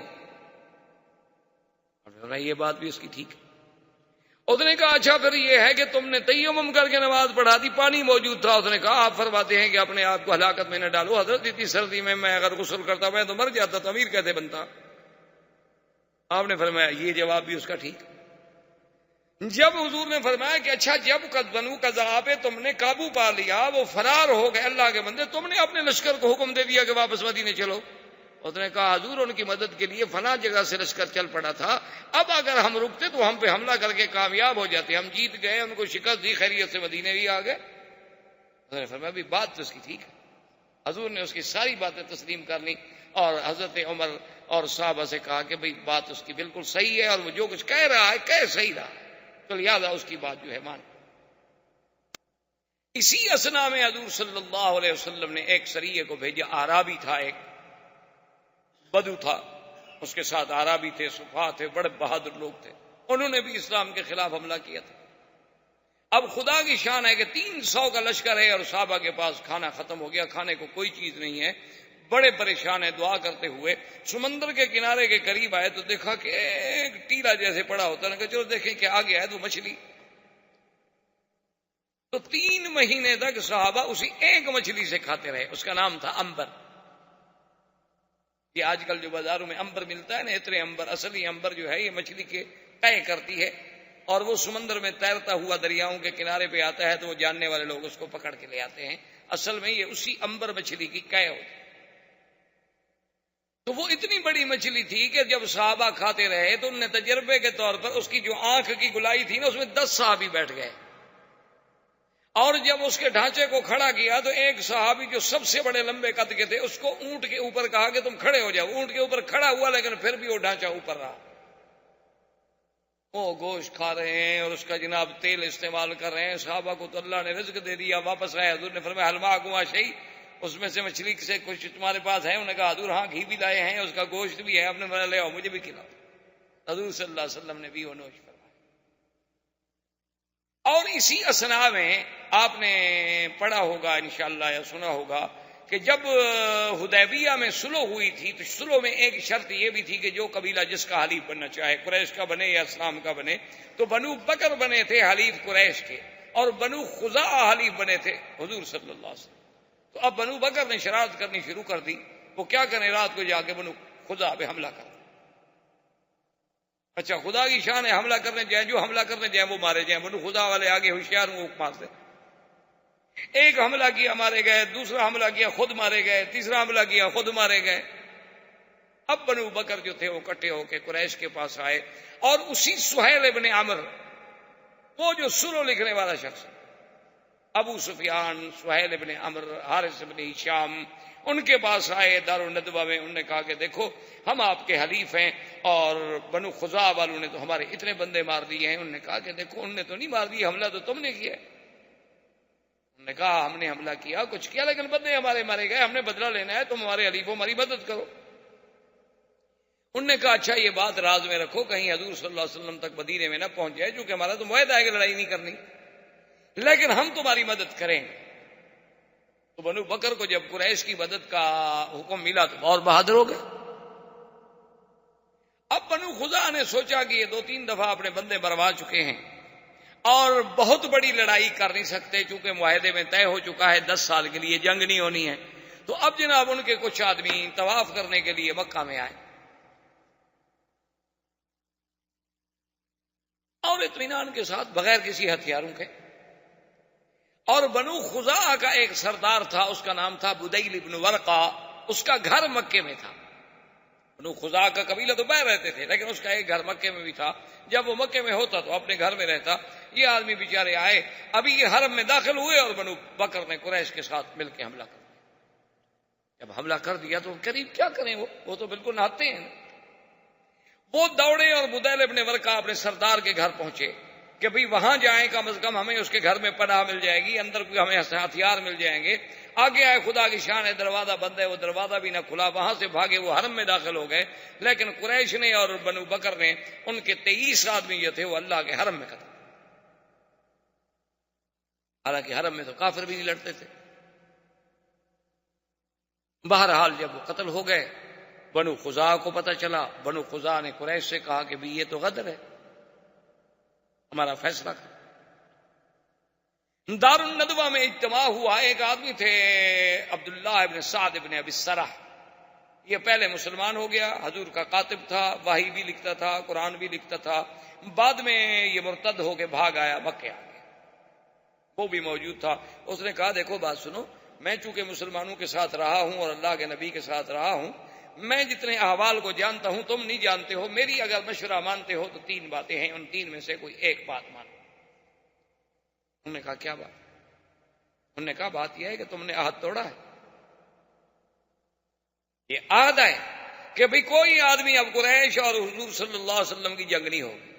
اور یہ بات بھی اس کی ٹھیک ہے۔ اس نے کہا اچھا پھر یہ ہے کہ تم نے تیمم کر کے نماز پڑھا دی، پانی موجود تھا۔ اس نے کہا آپ فرماتے ہیں کہ اپنے آپ کو ہلاکت میں نہ ڈالو، حضرت اتنی سردی میں اگر غسل کرتا میں تو مر جاتا، تو امیر کیسے بنتا؟ آپ نے فرمایا یہ جواب بھی اس کا ٹھیک۔ جب حضور نے فرمایا کہ اچھا جب بنو قزاع پہ تم نے قابو پا لیا، وہ فرار ہو گئے اللہ کے بندے، تم نے اپنے لشکر کو حکم دے دیا کہ واپس مدینے چلو۔ اس نے کہا حضور ان کی مدد کے لیے فلاں جگہ سے لشکر چل پڑا تھا، اب اگر ہم رکتے تو ہم پہ حملہ کر کے کامیاب ہو جاتے، ہم جیت گئے، ان کو شکست دی، خیریت سے مدینے بھی آ گئے۔ اس نے فرمایا بھی بات تو اس کی ٹھیک ہے۔ حضور نے اس کی ساری باتیں تسلیم کر لی اور حضرت عمر اور صحابہ سے کہا کہ بھئی بات اس کی بالکل صحیح ہے، اور وہ جو کچھ کہہ رہا ہے کہہ صحیح رہا، تو لہٰذا اس کی بات جو ہے مان۔ اسی اثنا میں حضور صلی اللہ علیہ وسلم نے ایک سریے کو بھیجا، اعرابی تھا، ایک بدو تھا، اس کے ساتھ اعرابی تھے، صفا تھے، بڑے بہادر لوگ تھے، انہوں نے بھی اسلام کے خلاف حملہ کیا تھا۔ اب خدا کی شان ہے کہ 300 کا لشکر ہے اور صحابہ کے پاس کھانا ختم ہو گیا، کھانے کو کوئی چیز نہیں ہے، بڑے پریشان ہیں، دعا کرتے ہوئے سمندر کے کنارے کے قریب آئے تو دیکھا کہ ایک ٹیلا جیسے پڑا ہوتا ہے، کہ چلو دیکھیں کہ آگے ہے تو مچھلی۔ تو 3 مہینے تک صحابہ اسی ایک مچھلی سے کھاتے رہے، اس کا نام تھا امبر۔ یہ آج کل جو بازاروں میں امبر ملتا ہے نا، اتنے امبر، اصلی امبر جو ہے یہ مچھلی کے قے کرتی ہے، اور وہ سمندر میں تیرتا ہوا دریاؤں کے کنارے پہ آتا ہے، تو وہ جاننے والے لوگ اس کو پکڑ کے لے آتے ہیں۔ اصل میں یہ اسی امبر مچھلی کی قے ہوتی ہے۔ تو وہ اتنی بڑی مچھلی تھی کہ جب صحابہ کھاتے رہے تو ان نے تجربے کے طور پر اس کی جو آنکھ کی گلائی تھی نا، اس میں 10 صحابی بیٹھ گئے، اور جب اس کے ڈھانچے کو کھڑا کیا تو ایک صحابی جو سب سے بڑے لمبے قد کے تھے، اس کو اونٹ کے اوپر کہا کہ تم کھڑے ہو جاؤ۔ اونٹ کے اوپر کھڑا ہوا، لیکن پھر بھی وہ ڈھانچہ اوپر رہا۔ وہ گوشت کھا رہے ہیں اور اس کا جناب تیل استعمال کر رہے ہیں۔ صحابہ کو تو اللہ نے رزق دے دیا، واپس آئے، حضور نے فرمایا حل معکم شیء، اس میں سے مچھلی سے کچھ تمہارے پاس ہے؟ انہوں نے کہا حضور ہاں گھی بھی لائے ہیں، اس کا گوشت بھی ہے۔ آپ نے فرمایا لے آؤ مجھے بھی کھلاؤ۔ حضور صلی اللہ علیہ وسلم نے بھی وہ نوش فرمایا۔ اور اسی اثنا میں آپ نے پڑھا ہوگا انشاءاللہ یا سنا ہوگا کہ جب حدیبیہ میں صلح ہوئی تھی تو صلح میں ایک شرط یہ بھی تھی کہ جو قبیلہ جس کا حلیف بننا چاہے، قریش کا بنے یا اسلام کا بنے، تو بنو بکر بنے تھے حلیف قریش کے، اور بنو خزاعہ حلیف بنے تھے حضور صلی اللہ علیہ وسلم۔ تو اب بنو بکر نے شرارت کرنی شروع کر دی، وہ کیا کریں، رات کو جا کے بنو خزاعہ پہ حملہ کر۔ اچھا خدا کی شان ہے، حملہ کرنے جائیں، جو حملہ کرنے جائیں وہ مارے جائیں۔ بنو خزاعہ والے آگے ہوشیار وہ مار دیں، ایک حملہ کیا مارے گئے، دوسرا حملہ کیا خود مارے گئے، تیسرا حملہ کیا خود مارے گئے۔ اب بنو بکر جو تھے وہ اکٹھے ہو کے قریش کے پاس آئے، اور اسی سہیل ابن عمرو، وہ جو صلح لکھنے والا شخص، ابو سفیان، سہیل ابن عمرو، حارث ابن ہشام، ان کے پاس آئے دارالندوہ میں۔ انہوں نے کہا کہ دیکھو ہم آپ کے حلیف ہیں، اور بنو خزاعہ والوں نے تو ہمارے اتنے بندے مار دیے ہیں۔ انہوں نے کہا کہ دیکھو ان نے تو نہیں مار دیے، حملہ تو تم نے کیا ہے۔ انہوں نے کہا ہم نے حملہ کیا، کچھ کیا، لیکن بندے ہمارے مارے گئے، ہم نے بدلہ لینا ہے، تم ہمارے حلیف ہو، ہماری مدد کرو۔ انہوں نے کہا اچھا یہ بات راز میں رکھو، کہیں حضور صلی اللہ علیہ وسلم تک مدینے میں نہ پہنچ جائے، چونکہ ہمارا تو معاہدہ ہے کہ لڑائی نہیں کرنی، لیکن ہم تمہاری مدد کریں گے۔ تو بنو بکر کو جب قریش کی مدد کا حکم ملا تو اور بہادر ہو گئے۔ اب بنو خزاعہ نے سوچا کہ یہ 2-3 دفعہ اپنے بندے مروا چکے ہیں اور بہت بڑی لڑائی کر نہیں سکتے، چونکہ معاہدے میں طے ہو چکا ہے 10 سال کے لیے جنگ نہیں ہونی ہے۔ تو اب جناب ان کے کچھ آدمی طواف کرنے کے لیے مکہ میں آئے اور اطمینان کے ساتھ بغیر کسی ہتھیاروں کے، اور بنو خزاعہ کا ایک سردار تھا، اس کا نام تھا بدیل ابن ورقہ، اس کا گھر مکے میں تھا۔ بنو خزاعہ کا قبیلہ تو باہر رہتے تھے، لیکن اس کا ایک گھر مکے میں بھی تھا۔ جب وہ مکے میں ہوتا تو اپنے گھر میں رہتا۔ یہ آدمی بیچارے آئے، ابھی یہ حرم میں داخل ہوئے اور بنو بکر نے قریش کے ساتھ مل کے حملہ کر دیا۔ جب حملہ کر دیا تو قریب کیا کریں، وہ تو بالکل نہاتے ہیں۔ وہ دوڑے اور بدیل ابن ورقہ اپنے سردار کے گھر پہنچے کہ بھئی وہاں جائیں، کم از کم ہمیں اس کے گھر میں پناہ مل جائے گی، اندر کوئی ہمیں ہتھیار مل جائیں گے۔ آگے آئے، خدا کی شان ہے، دروازہ بند ہے، وہ دروازہ بھی نہ کھلا، وہاں سے بھاگے، وہ حرم میں داخل ہو گئے۔ لیکن قریش نے اور بنو بکر نے ان کے 23 آدمی جو تھے وہ اللہ کے حرم میں قتل، حالانکہ حرم میں تو کافر بھی نہیں لڑتے تھے۔ بہرحال جب وہ قتل ہو گئے بنو خزاع کو پتہ چلا، بنو خزاع نے قریش سے کہا کہ بھی یہ تو غدر ہے، ہمارا فیصلہ کر۔ دار الندوہ میں اجتماع ہوا، ایک آدمی تھے عبداللہ ابن سعد ابن ابی السرح، یہ پہلے مسلمان ہو گیا، حضور کا کاتب تھا، وحی بھی لکھتا تھا، قرآن بھی لکھتا تھا، بعد میں یہ مرتد ہو کے بھاگ آیا، مکے آ گیا، وہ بھی موجود تھا۔ اس نے کہا دیکھو بات سنو، میں چونکہ مسلمانوں کے ساتھ رہا ہوں اور اللہ کے نبی کے ساتھ رہا ہوں، میں جتنے احوال کو جانتا ہوں تم نہیں جانتے ہو، میری اگر مشورہ مانتے ہو تو 3 باتیں ہیں، ان 3 میں سے کوئی ایک بات مانو۔ انہوں نے کہا کیا بات؟ انہوں نے کہا بات یہ ہے کہ تم نے عہد توڑا ہے، یہ عہد ہے کہ بھئی کوئی آدمی اب قریش اور حضور صلی اللہ علیہ وسلم کی جنگ نہیں ہوگی،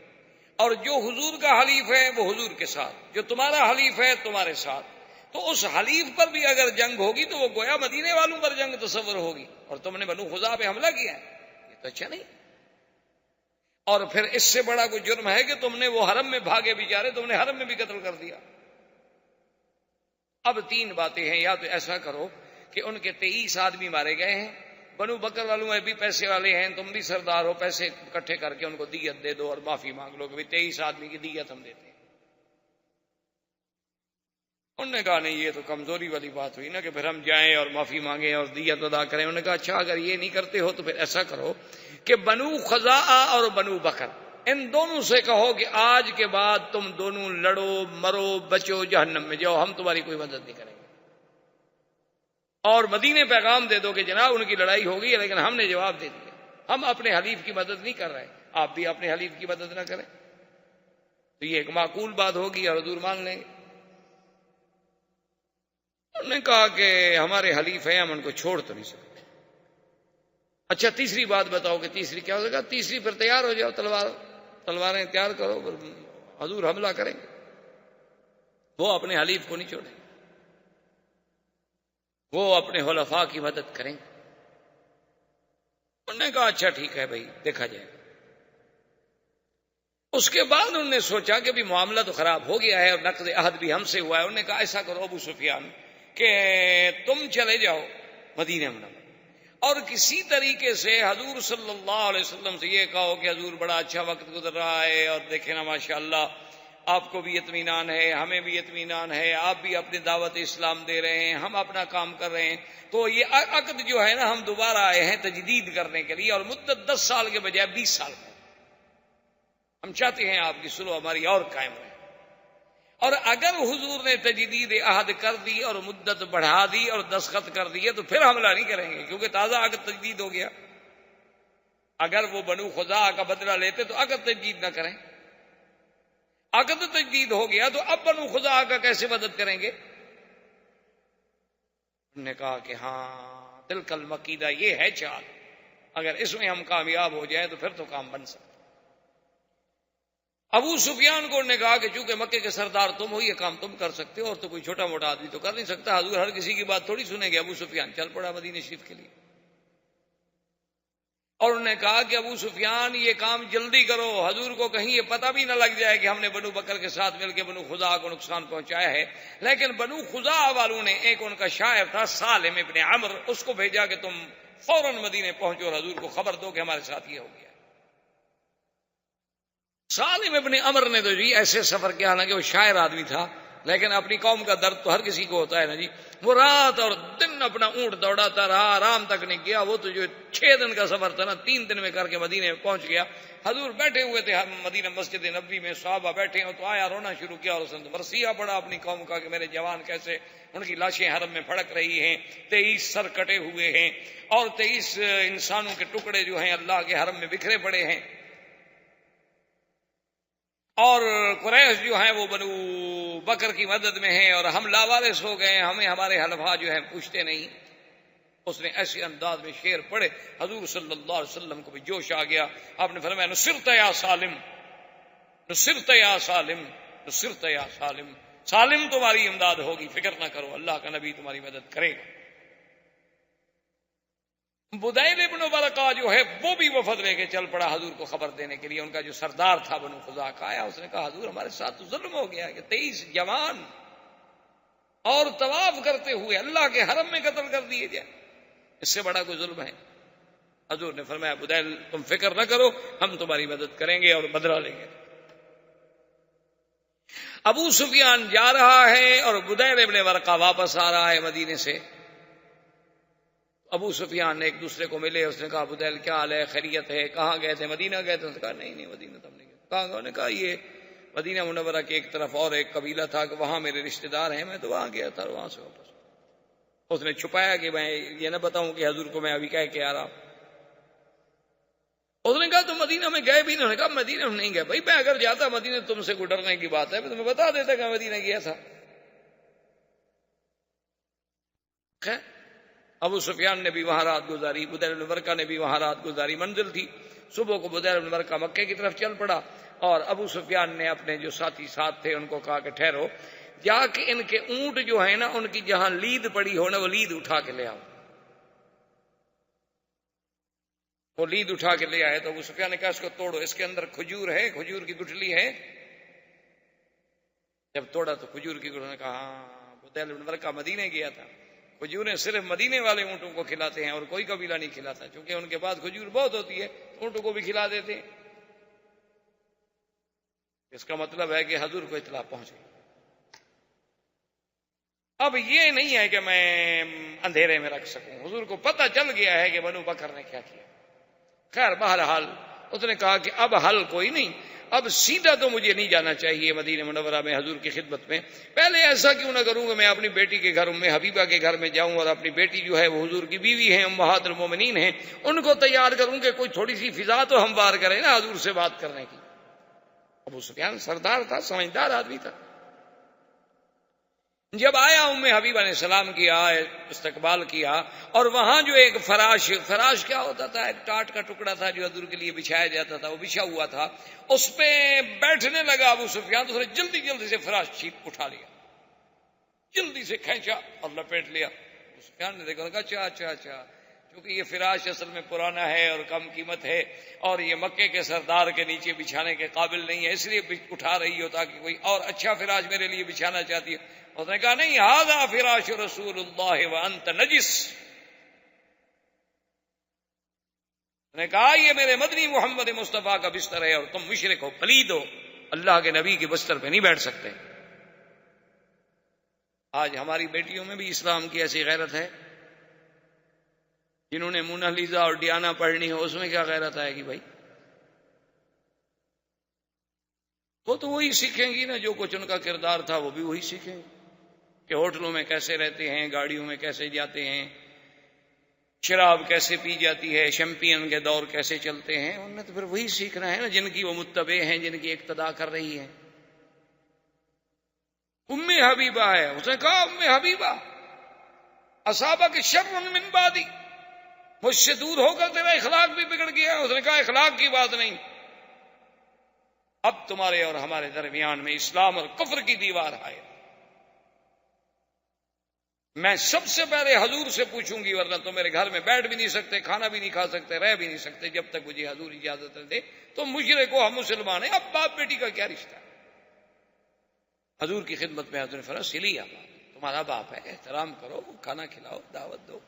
اور جو حضور کا حلیف ہے وہ حضور کے ساتھ، جو تمہارا حلیف ہے تمہارے ساتھ، تو اس حلیف پر بھی اگر جنگ ہوگی تو وہ گویا مدینے والوں پر جنگ تصور ہوگی، اور تم نے بنو خزاع پہ حملہ کیا ہے، یہ تو اچھا نہیں۔ اور پھر اس سے بڑا کوئی جرم ہے کہ تم نے وہ حرم میں بھاگے بیچارے، تم نے حرم میں بھی قتل کر دیا۔ اب 3 باتیں ہیں، یا تو ایسا کرو کہ ان کے 23 آدمی مارے گئے ہیں، بنو بکر والوں میں بھی پیسے والے ہیں، تم بھی سردار ہو، پیسے اکٹھے کر کے ان کو دیت دے دو اور معافی مانگ لو کہ 23 آدمی کی دیت ہم دیتے ہیں۔ انہوں نے کہا نہیں، یہ تو کمزوری والی بات ہوئی نا کہ پھر ہم جائیں اور معافی مانگیں اور دیت ادا کریں۔ انہوں نے کہا اچھا اگر یہ نہیں کرتے ہو تو پھر ایسا کرو کہ بنو خزاع اور بنو بکر ان دونوں سے کہو کہ آج کے بعد تم دونوں لڑو مرو بچو جہنم میں جاؤ، ہم تمہاری کوئی مدد نہیں کریں گے، اور مدینے پیغام دے دو کہ جناب ان کی لڑائی ہوگی لیکن ہم نے جواب دے دیا، ہم اپنے حلیف کی مدد نہیں کر رہے، آپ بھی اپنے حلیف کی مدد نہ کریں، تو یہ ایک معقول بات ہوگی اور حضور مان لیں گے۔ انہوں نے کہا کہ ہمارے حلیف ہیں، ہم ان کو چھوڑ تو نہیں سکتے۔ اچھا تیسری بات بتاؤ کہ تیسری کیا ہو گا؟ تیسری پھر تیار ہو جاؤ، تلواریں تیار کرو، حضور حملہ کریں گے۔ وہ اپنے حلیف کو نہیں چھوڑیں، وہ اپنے خلفاء کی مدد کریں۔ انہوں نے کہا اچھا ٹھیک ہے بھائی دیکھا جائے گا۔ اس کے بعد انہوں نے سوچا کہ بھی معاملہ تو خراب ہو گیا ہے اور نقض عہد بھی ہم سے ہوا ہے۔ انہوں نے کہا ایسا کرو ابو سفیان کہ تم چلے جاؤ مدینہ منورہ اور کسی طریقے سے حضور صلی اللہ علیہ وسلم سے یہ کہو کہ حضور بڑا اچھا وقت گزر رہا ہے اور دیکھیں نا ماشاءاللہ آپ کو بھی اطمینان ہے، ہمیں بھی اطمینان ہے، آپ بھی اپنی دعوت اسلام دے رہے ہیں، ہم اپنا کام کر رہے ہیں، تو یہ عقد جو ہے نا ہم دوبارہ آئے ہیں تجدید کرنے کے لیے، اور مدت 10 سال کے بجائے 20 سال کا، ہم چاہتے ہیں آپ کی صلح ہماری اور قائم رہے۔ اور اگر حضور نے تجدید عہد کر دی اور مدت بڑھا دی اور دستخط کر دیے تو پھر حملہ نہیں کریں گے، کیونکہ تازہ عقد تجدید ہو گیا۔ اگر وہ بنو خزاع کا بدلہ لیتے تو عقد تجدید نہ کریں، عقد تجدید ہو گیا تو اب بنو خزاع کا کیسے مدد کریں گے؟ انہوں نے کہا کہ ہاں تلک المکیدہ، یہ ہے چال، اگر اس میں ہم کامیاب ہو جائیں تو پھر تو کام بن سکتا۔ ابو سفیان کو انہوں نے کہا کہ چونکہ مکے کے سردار تم ہو یہ کام تم کر سکتے ہو، اور تو کوئی چھوٹا موٹا آدمی تو کر نہیں سکتا، حضور ہر کسی کی بات تھوڑی سنیں گے۔ ابو سفیان چل پڑا مدینہ شریف کے لیے، اور انہوں نے کہا کہ ابو سفیان یہ کام جلدی کرو، حضور کو کہیں یہ پتہ بھی نہ لگ جائے کہ ہم نے بنو بکر کے ساتھ مل کے بنو خزاع کو نقصان پہنچایا ہے۔ لیکن بنو خزاع والوں نے ایک ان کا شاعر تھا سالم ابن عمرو، اس کو بھیجا کہ تم فوراً مدینے پہنچو اور حضور کو خبر دو کہ ہمارے ساتھ یہ ہو گیا۔ سالم ابن عمرو نے تو جی ایسے سفر کیا، حالانکہ وہ شاعر آدمی تھا لیکن اپنی قوم کا درد تو ہر کسی کو ہوتا ہے نا جی، وہ رات اور دن اپنا اونٹ دوڑاتا رہا، آرام تک نہیں کیا۔ وہ تو جو 6 دن کا سفر تھا نا 3 دن میں کر کے مدینے میں پہنچ گیا۔ حضور بیٹھے ہوئے تھے مدینہ مسجد نبوی میں، صحابہ بیٹھے ہیں تو آیا رونا شروع کیا، اور اس نے مرثیہ پڑا اپنی قوم کا کہ میرے جوان کیسے ان کی لاشیں حرم میں پھڑک رہی ہیں، 23 سر کٹے ہوئے ہیں اور 23 انسانوں کے ٹکڑے جو ہیں اللہ کے حرم میں بکھرے پڑے ہیں، اور قریش جو ہیں وہ بنو بکر کی مدد میں ہیں اور ہم لاوارث ہو گئے ہیں، ہمیں ہمارے حلفاء جو ہیں پوچھتے نہیں۔ اس نے ایسے انداز میں شعر پڑھے، حضور صلی اللہ علیہ وسلم کو بھی جوش آ گیا۔ آپ نے فرمایا نصرت یا سالم، نصرت یا سالم، نصرت یا سالم، سالم تمہاری امداد ہوگی، فکر نہ کرو، اللہ کا نبی تمہاری مدد کرے گا۔ بدیل ابن ورقہ جو ہے وہ بھی وفد لے کے چل پڑا حضور کو خبر دینے کے لیے، ان کا جو سردار تھا بنو خزاع کا آیا، اس نے کہا حضور ہمارے ساتھ تو ظلم ہو گیا کہ 23 جوان اور طواف کرتے ہوئے اللہ کے حرم میں قتل کر دیے جائیں، اس سے بڑا کوئی ظلم ہے؟ حضور نے فرمایا بدیل تم فکر نہ کرو، ہم تمہاری مدد کریں گے اور بدلہ لیں گے۔ ابو سفیان جا رہا ہے اور بدیل ابن ورقہ واپس آ رہا ہے مدینے سے۔ ابو سفیان نے ایک دوسرے کو ملے، اس نے کہا بدیل کیا حال ہے، خیریت ہے، کہاں گئے تھے، مدینہ گئے تھے؟ اس نے کہا نہیں مدینہ تو ہم نہیں گئے۔ کہاں گئے؟ انہوں نے کہا یہ مدینہ منورہ کی ایک طرف اور ایک قبیلہ تھا کہ وہاں میرے رشتہ دار ہیں، میں تو وہاں گیا تھا اور وہاں سے واپس۔ اس نے چھپایا کہ میں یہ نہ بتاؤں کہ حضور کو میں ابھی کہہ کے آ رہا ہوں۔ اس نے کہا تم مدینہ میں گئے بھی؟ انہوں نے کہا مدینہ میں نہیں گئے بھائی، میں اگر جاتا مدینہ تم سے کوئی ڈرنے کی بات ہے میں تمہیں بتا دیتا کہ میں مدینہ گیا تھا۔ خیر ابو سفیان نے بھی وہاں رات گزاری، بدیل بن ورقہ نے بھی وہاں رات گزاری۔ منزل تھی صبح کو بدیل بن ورقہ مکے کی طرف چل پڑا اور ابو سفیان نے اپنے جو ساتھی ساتھ تھے ان کو کہا کہ ٹھہرو، جا کے ان کے اونٹ جو ہے نا ان کی جہاں لید پڑی ہو نا وہ لید اٹھا کے لے آؤ۔ وہ لید اٹھا کے لے آئے تو ابو سفیان نے کہا اس کو توڑو، اس کے اندر کھجور ہے، کھجور کی گٹھلی ہے۔ جب توڑا تو کھجور کی گٹھلی نے کہا ہاں بدیل بن ورقہ مدینے گیا تھا، کھجوریں صرف مدینے والے اونٹوں کو کھلاتے ہیں اور کوئی قبیلہ نہیں کھلاتا، چونکہ ان کے پاس کھجور بہت ہوتی ہے اونٹوں کو بھی کھلا دیتے ہیں۔ اس کا مطلب ہے کہ حضور کو اطلاع پہنچ گئی۔ اب یہ نہیں ہے کہ میں اندھیرے میں رکھ سکوں، حضور کو پتہ چل گیا ہے کہ بنو بکر نے کیا کیا۔ خیر بہرحال اس نے کہا کہ اب حل کوئی نہیں، اب سیدھا تو مجھے نہیں جانا چاہیے مدینہ منورہ میں حضور کی خدمت میں، پہلے ایسا کیوں نہ کروں کہ میں اپنی بیٹی کے گھر ام حبیبہ کے گھر میں جاؤں اور اپنی بیٹی جو ہے وہ حضور کی بیوی ہیں، امہات المومنین ہیں، ان کو تیار کروں کہ کوئی تھوڑی سی فضا تو ہموار کرے نا حضور سے بات کرنے کی۔ ابو سفیان سردار تھا، سمجھدار آدمی تھا۔ جب آیا ام حبیبہ نے سلام کیا، استقبال کیا، اور وہاں جو ایک فراش کیا ہوتا تھا، ایک ٹاٹ کا ٹکڑا تھا جو حضور کے لیے بچھایا جاتا تھا، وہ بچھا ہوا تھا، اس پہ بیٹھنے لگا ابو سفیان تو اس نے جلدی جلدی سے فراش چھیپ اٹھا لیا، جلدی سے کھینچا اور لپیٹ لیا۔ ابو سفیان نے دیکھا اچھا کیونکہ یہ فراش اصل میں پرانا ہے اور کم قیمت ہے اور یہ مکے کے سردار کے نیچے بچھانے کے قابل نہیں ہے، اس لیے اٹھا رہی ہو تاکہ کوئی اور اچھا فراش میرے لیے بچھانا چاہتی ہے۔ اس نے کہا نہیں، ھذا فراش رسول اللہ وانت نجس۔ اس نے کہا یہ میرے مدنی محمد مصطفیٰ کا بستر ہے اور تم مشرک ہو، پلید ہو، اللہ کے نبی کے بستر پہ نہیں بیٹھ سکتے۔ آج ہماری بیٹیوں میں بھی اسلام کی ایسی غیرت ہے، جنہوں نے مونالیزا اور ڈیانا پڑھنی ہو اس میں کیا غیرت آئے گی بھائی؟ وہ تو وہی سیکھیں گی نا جو کچھ ان کا کردار تھا، وہ بھی وہی سیکھیں گے کہ ہوٹلوں میں کیسے رہتے ہیں، گاڑیوں میں کیسے جاتے ہیں، شراب کیسے پی جاتی ہے، شیمپین کے دور کیسے چلتے ہیں، انہوں نے تو پھر وہی سیکھنا ہے نا جن کی وہ متبع ہیں، جن کی اقتداء کر رہی ہیں۔ ام حبیبہ ہے، اس نے کہا ام حبیبہ اصابک شر من بعدی، مجھ سے دور ہو کر تیرا اخلاق بھی بگڑ گیا۔ اس نے کہا اخلاق کی بات نہیں، اب تمہارے اور ہمارے درمیان میں اسلام اور کفر کی دیوار ہے، میں سب سے پہلے حضور سے پوچھوں گی، ورنہ تو میرے گھر میں بیٹھ بھی نہیں سکتے، کھانا بھی نہیں کھا سکتے، رہ بھی نہیں سکتے جب تک مجھے حضور اجازت نہ دے۔ تو مشرک ہو ہم مسلمان ہیں، اب باپ بیٹی کا کیا رشتہ؟ حضور کی خدمت میں حضور نے فرمایا سلی تمہارا باپ ہے، احترام کرو، کھانا کھلاؤ، دعوت دو۔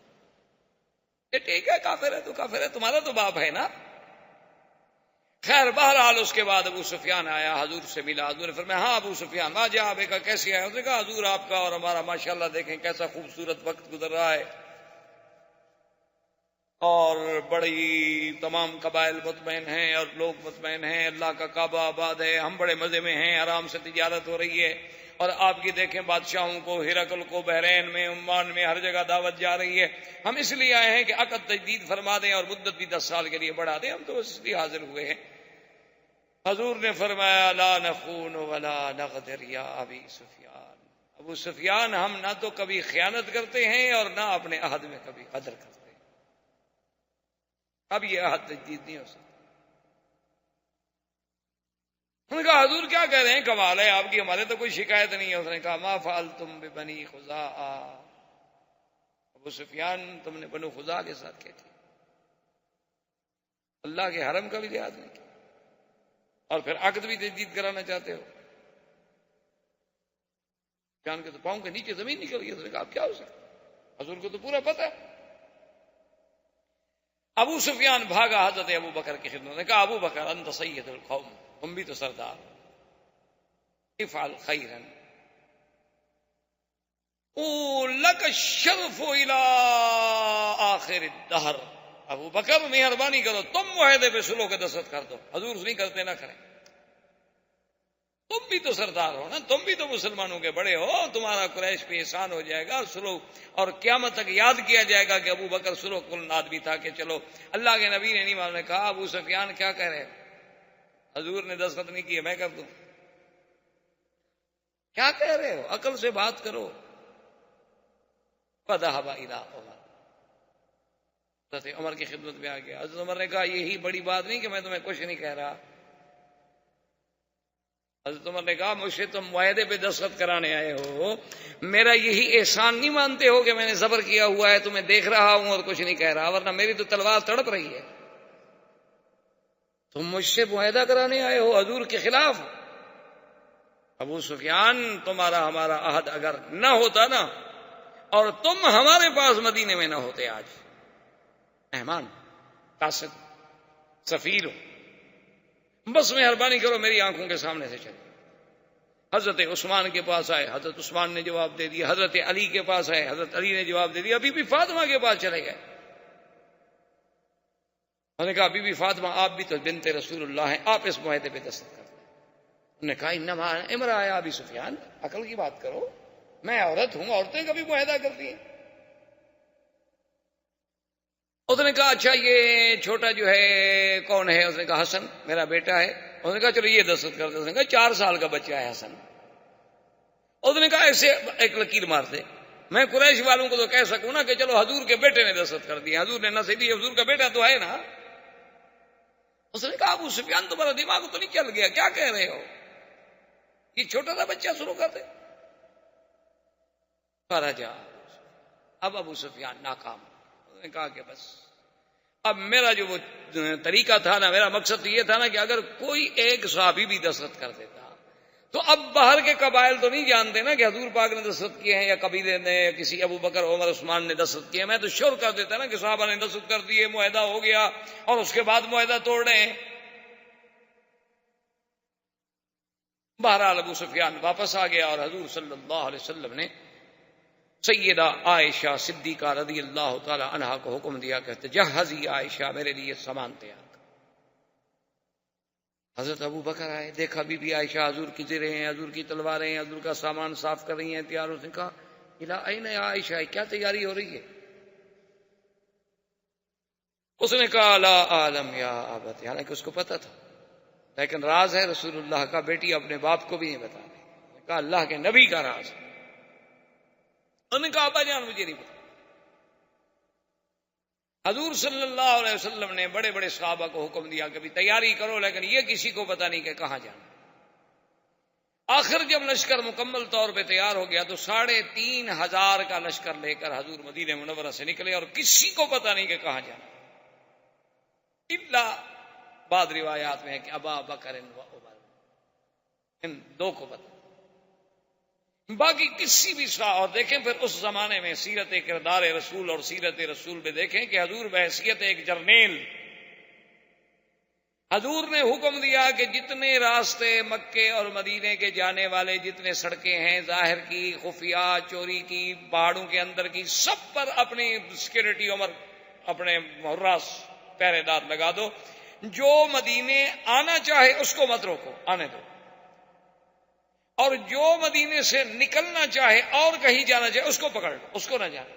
یہ ٹھیک ہے، کافر ہے تو کافر ہے، تمہارا تو باپ ہے نا۔ خیر بہرحال اس کے بعد ابو سفیان آیا، حضور سے ملا، حضور نے فرمایا ہاں ابو سفیان ما جاء بک، کیسے آیا؟ اس نے کہا حضور آپ کا اور ہمارا ماشاءاللہ دیکھیں کیسا خوبصورت وقت گزر رہا ہے، اور بڑی تمام قبائل مطمئن ہیں اور لوگ مطمئن ہیں، اللہ کا کعبہ آباد ہے، ہم بڑے مزے میں ہیں، آرام سے تجارت ہو رہی ہے، اور آپ کی دیکھیں بادشاہوں کو، ہرقل کو بحرین میں، عمان میں، ہر جگہ دعوت جا رہی ہے، ہم اس لیے آئے ہیں کہ عقد تجدید فرما دیں اور مدت بھی 10 سال کے لیے بڑھا دیں، ہم تو اس لیے حاضر ہوئے ہیں۔ حضور نے فرمایا لا نخون ولا نغدر یا ابی سفیان، ابو سفیان ہم نہ تو کبھی خیانت کرتے ہیں اور نہ اپنے عہد میں کبھی غدر کرتے ہیں، اب یہ عہد تجدید نہیں ہو سکتا۔ انہوں نے کہا حضور کیا کہہ رہے ہیں، کمال ہے آپ کی، ہمارے تو کوئی شکایت نہیں ہے۔ اس نے کہا ما فعلتم ببنی خزاعہ، ابو سفیان تم نے بنو خزاعہ کے ساتھ کیا کیا، اللہ کے حرم کا بھی لحاظ نہیں کیا اور پھر عقد بھی تجدید کرانا چاہتے ہو۔ جان کے تو پاؤں کے نیچے زمین نکل گئی۔ اس نے کہا اب کیا ہو سکتا، حضور کو تو پورا پتہ ہے۔ ابو سفیان بھاگا حضرت ابو بکر کی خدمت میں، کہا ابو بکر انت سید القوم، تم بھی تو سردار، افعل خیرا لک الشرف الى آخر الدہر، ابو بکر مہربانی کرو تم معاہدے پہ صلح کے دستخط کر دو، حضور نہیں کرتے نہ کریں، تم بھی تو سردار ہو نا، تم بھی تو مسلمانوں کے بڑے ہو، تمہارا قریش پہ احسان ہو جائے گا صلح، اور قیامت تک یاد کیا جائے گا کہ ابو بکر صلح کن آدمی تھا کہ چلو اللہ کے نبی نے نہیں مانا۔ کہا ابو سفیان کیا کہہ رہے ہو، حضور نے دستخط نہیں کیے میں کر دوں، کیا کہہ رہے ہو، عقل سے بات کرو۔ فذهب الى عمر، حضرت عمر کی خدمت میں آ گیا۔ حضرت عمر نے کہا یہی بڑی بات نہیں کہ میں تمہیں کچھ نہیں کہہ رہا۔ حضرت عمر نے کہا مجھ سے تم معاہدے پہ دستخط کرانے آئے ہو، میرا یہی احسان نہیں مانتے ہو کہ میں نے صبر کیا ہوا ہے، تمہیں دیکھ رہا ہوں اور کچھ نہیں کہہ رہا، ورنہ میری تو تلوار تڑپ رہی ہے، تم مجھ سے معاہدہ کرانے آئے ہو حضور کے خلاف۔ ابو سفیان تمہارا ہمارا عہد اگر نہ ہوتا نا، اور تم ہمارے پاس مدینے میں نہ ہوتے، آج مہمان قاصد سفیر ہو، بس مہربانی کرو میری آنکھوں کے سامنے سے چلو۔ حضرت عثمان کے پاس آئے، حضرت عثمان نے جواب دے دیا، حضرت علی کے پاس آئے، حضرت علی نے جواب دے دیا، بی بی فاطمہ کے پاس چلے گئے، انہوں نے کہا بی بی فاطمہ آپ بھی تو بنت رسول اللہ ہیں، آپ اس معاہدے پہ دستخط کر دیں۔ انہوں نے کہا انما امرأ یا ابی سفیان، عقل کی بات کرو، میں عورت ہوں، عورتیں کبھی معاہدہ کرتی ہیں۔ اس نے کہا اچھا یہ چھوٹا جو ہے کون ہے، اس نے کہا حسن میرا بیٹا ہے، اس نے کہا چلو یہ دستخط کر دے، اس نے کہا 4 سال کا بچہ ہے حسن، اس نے کہا ایسے ایک لکیر مار دے، میں قریش والوں کو تو کہہ سکوں نا کہ چلو حضور کے بیٹے نے دستخط کر دیا، حضور نے نہ صحیح، حضور کا بیٹا تو ہے نا۔ اس نے کہا ابو سفیان تمہارا دماغ تو نہیں چل گیا، کیا کہہ رہے ہو، یہ چھوٹا سا بچہ شروع کر دے۔ فرجا، اب ابو سفیان ناکام، انہوں نے کہا کہ بس اب میرا جو وہ طریقہ تھا نا، میرا مقصد یہ تھا نا کہ اگر کوئی ایک صحابی بھی دستخط کر دیتا تو اب باہر کے قبائل تو نہیں جانتے نا کہ حضور پاک نے دستخط کیے ہیں یا قبیلے نے یا کسی ابو بکر عمر عثمان نے دستخط کیے، میں تو شور کر دیتا نا کہ صحابہ نے دستخط کر دیے، معاہدہ ہو گیا، اور اس کے بعد معاہدہ توڑ رہے ہیں۔ بہرحال ابو سفیان واپس آ گیا، اور حضور صلی اللہ علیہ وسلم نے سیدہ عائشہ صدیقہ رضی اللہ تعالی عنہا کو حکم دیا کہ تجہزی عائشہ، میرے لیے سامان تیار کر۔ حضرت ابو بکر آئے، دیکھا بی بی عائشہ حضور کی زریں ہیں، حضور کی تلواریں ہیں، حضور کا سامان صاف کر رہی ہیں، تیار۔ اس نے کہا الا این یا عائشہ، کیا تیاری ہو رہی ہے؟ اس نے کہا لا عالم یا ابت، حالانکہ اس کو پتا تھا، لیکن راز ہے رسول اللہ کا، بیٹی اپنے باپ کو بھی نہیں بتا رہی، کہا اللہ کے نبی کا راز ہے۔ انہوں نے کہا ابا جان مجھے نہیں پتا۔ حضور صلی اللہ علیہ وسلم نے بڑے بڑے صحابہ کو حکم دیا کہ بھی تیاری کرو، لیکن یہ کسی کو پتا نہیں کہ کہاں جانا۔ آخر جب لشکر مکمل طور پہ تیار ہو گیا تو 3500 کا لشکر لے کر حضور مدینہ منورہ سے نکلے، اور کسی کو پتا نہیں کہ کہاں جانا، الا بعض روایات میں ہے کہ ابا بکر و عمر، ان 2 کو پتا، باقی کسی بھی اور دیکھیں پھر اس زمانے میں سیرت کردار رسول اور سیرت رسول میں دیکھیں کہ حضور بحیثیت ایک جرنیل، حضور نے حکم دیا کہ جتنے راستے مکے اور مدینے کے جانے والے، جتنے سڑکیں ہیں ظاہر کی، خفیہ، چوری کی، پہاڑوں کے اندر کی، سب پر اپنی سیکورٹی عمر اپنے حراس پہرے دار لگا دو، جو مدینے آنا چاہے اس کو مت روکو، آنے دو، اور جو مدینے سے نکلنا چاہے اور کہیں جانا چاہے اس کو پکڑ لو، اس کو نہ جانا۔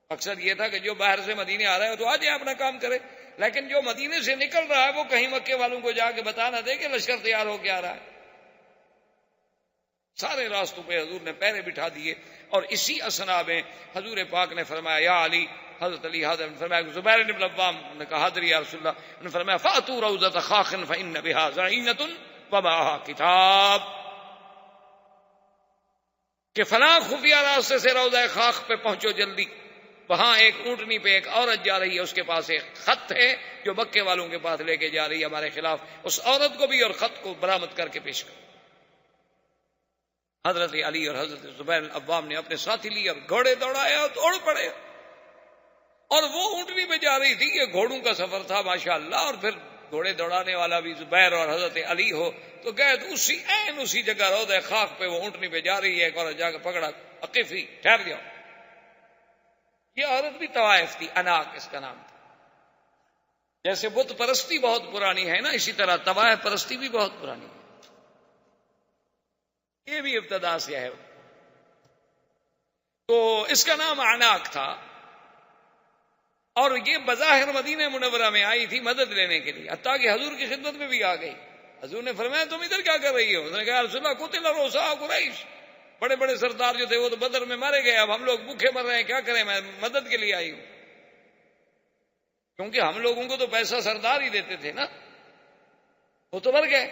مقصد یہ تھا کہ جو باہر سے مدینے آ رہا ہے تو آ جائے اپنا کام کرے، لیکن جو مدینے سے نکل رہا ہے وہ کہیں مکے والوں کو جا کے بتا نہ دے کہ لشکر تیار ہو کے آ رہا ہے۔ سارے راستوں پہ حضور نے پہرے بٹھا دیے، اور اسی اثنا میں حضور پاک نے فرمایا یا علی، حضرت علی حاضر نے فرمایا زبیر بن العوام نے کہا حاضر یا رسول اللہ، انہوں نے فرمایا فاتوا روضۃ خاخ فإن بها ضعینۃ ومعها کتاب، کہ فلاں خفیہ راستے سے روضہ خاخ پہ پہنچو جلدی، وہاں ایک اونٹنی پہ ایک عورت جا رہی ہے، اس کے پاس ایک خط ہے جو مکے والوں کے پاس لے کے جا رہی ہے ہمارے خلاف، اس عورت کو بھی اور خط کو برآمد کر کے پیش کرو۔ حضرت علی اور حضرت زبیر العوام نے اپنے ساتھی لیے اور گھوڑے دوڑائے اور دوڑ پڑے، اور وہ اونٹنی پہ جا رہی تھی، یہ گھوڑوں کا سفر تھا ماشاءاللہ، اور پھر گھوڑے دوڑانے والا بھی زبیر اور حضرت علی ہو، تو گئے تو اسی جگہ روضہ خاک پہ وہ اونٹنی پہ جا رہی ہے، ایک اور جا کے پکڑا، عقیفی ٹھہر جاؤ۔ یہ عورت بھی طوائف تھی، اناق اس کا نام تھا۔ جیسے بت پرستی بہت پرانی ہے نا، اسی طرح طوائف پرستی بھی بہت پرانی ہے، یہ بھی ابتدا سے ہے۔ تو اس کا نام اناق تھا، اور یہ بظاہر مدینہ منورہ میں آئی تھی مدد لینے کے لیے، حتیٰ کہ حضور کی خدمت میں بھی آ گئی۔ حضور نے فرمایا تم ادھر کیا کر رہی ہو؟ اس نے کہا رسول اللہ قتل رؤساء قریش، بڑے بڑے سردار جو تھے وہ تو بدر میں مارے گئے، اب ہم لوگ بھوکے مر رہے ہیں، کیا کریں، میں مدد کے لیے آئی ہوں، کیونکہ ہم لوگوں کو تو پیسہ سردار ہی دیتے تھے نا، وہ تو مر گئے۔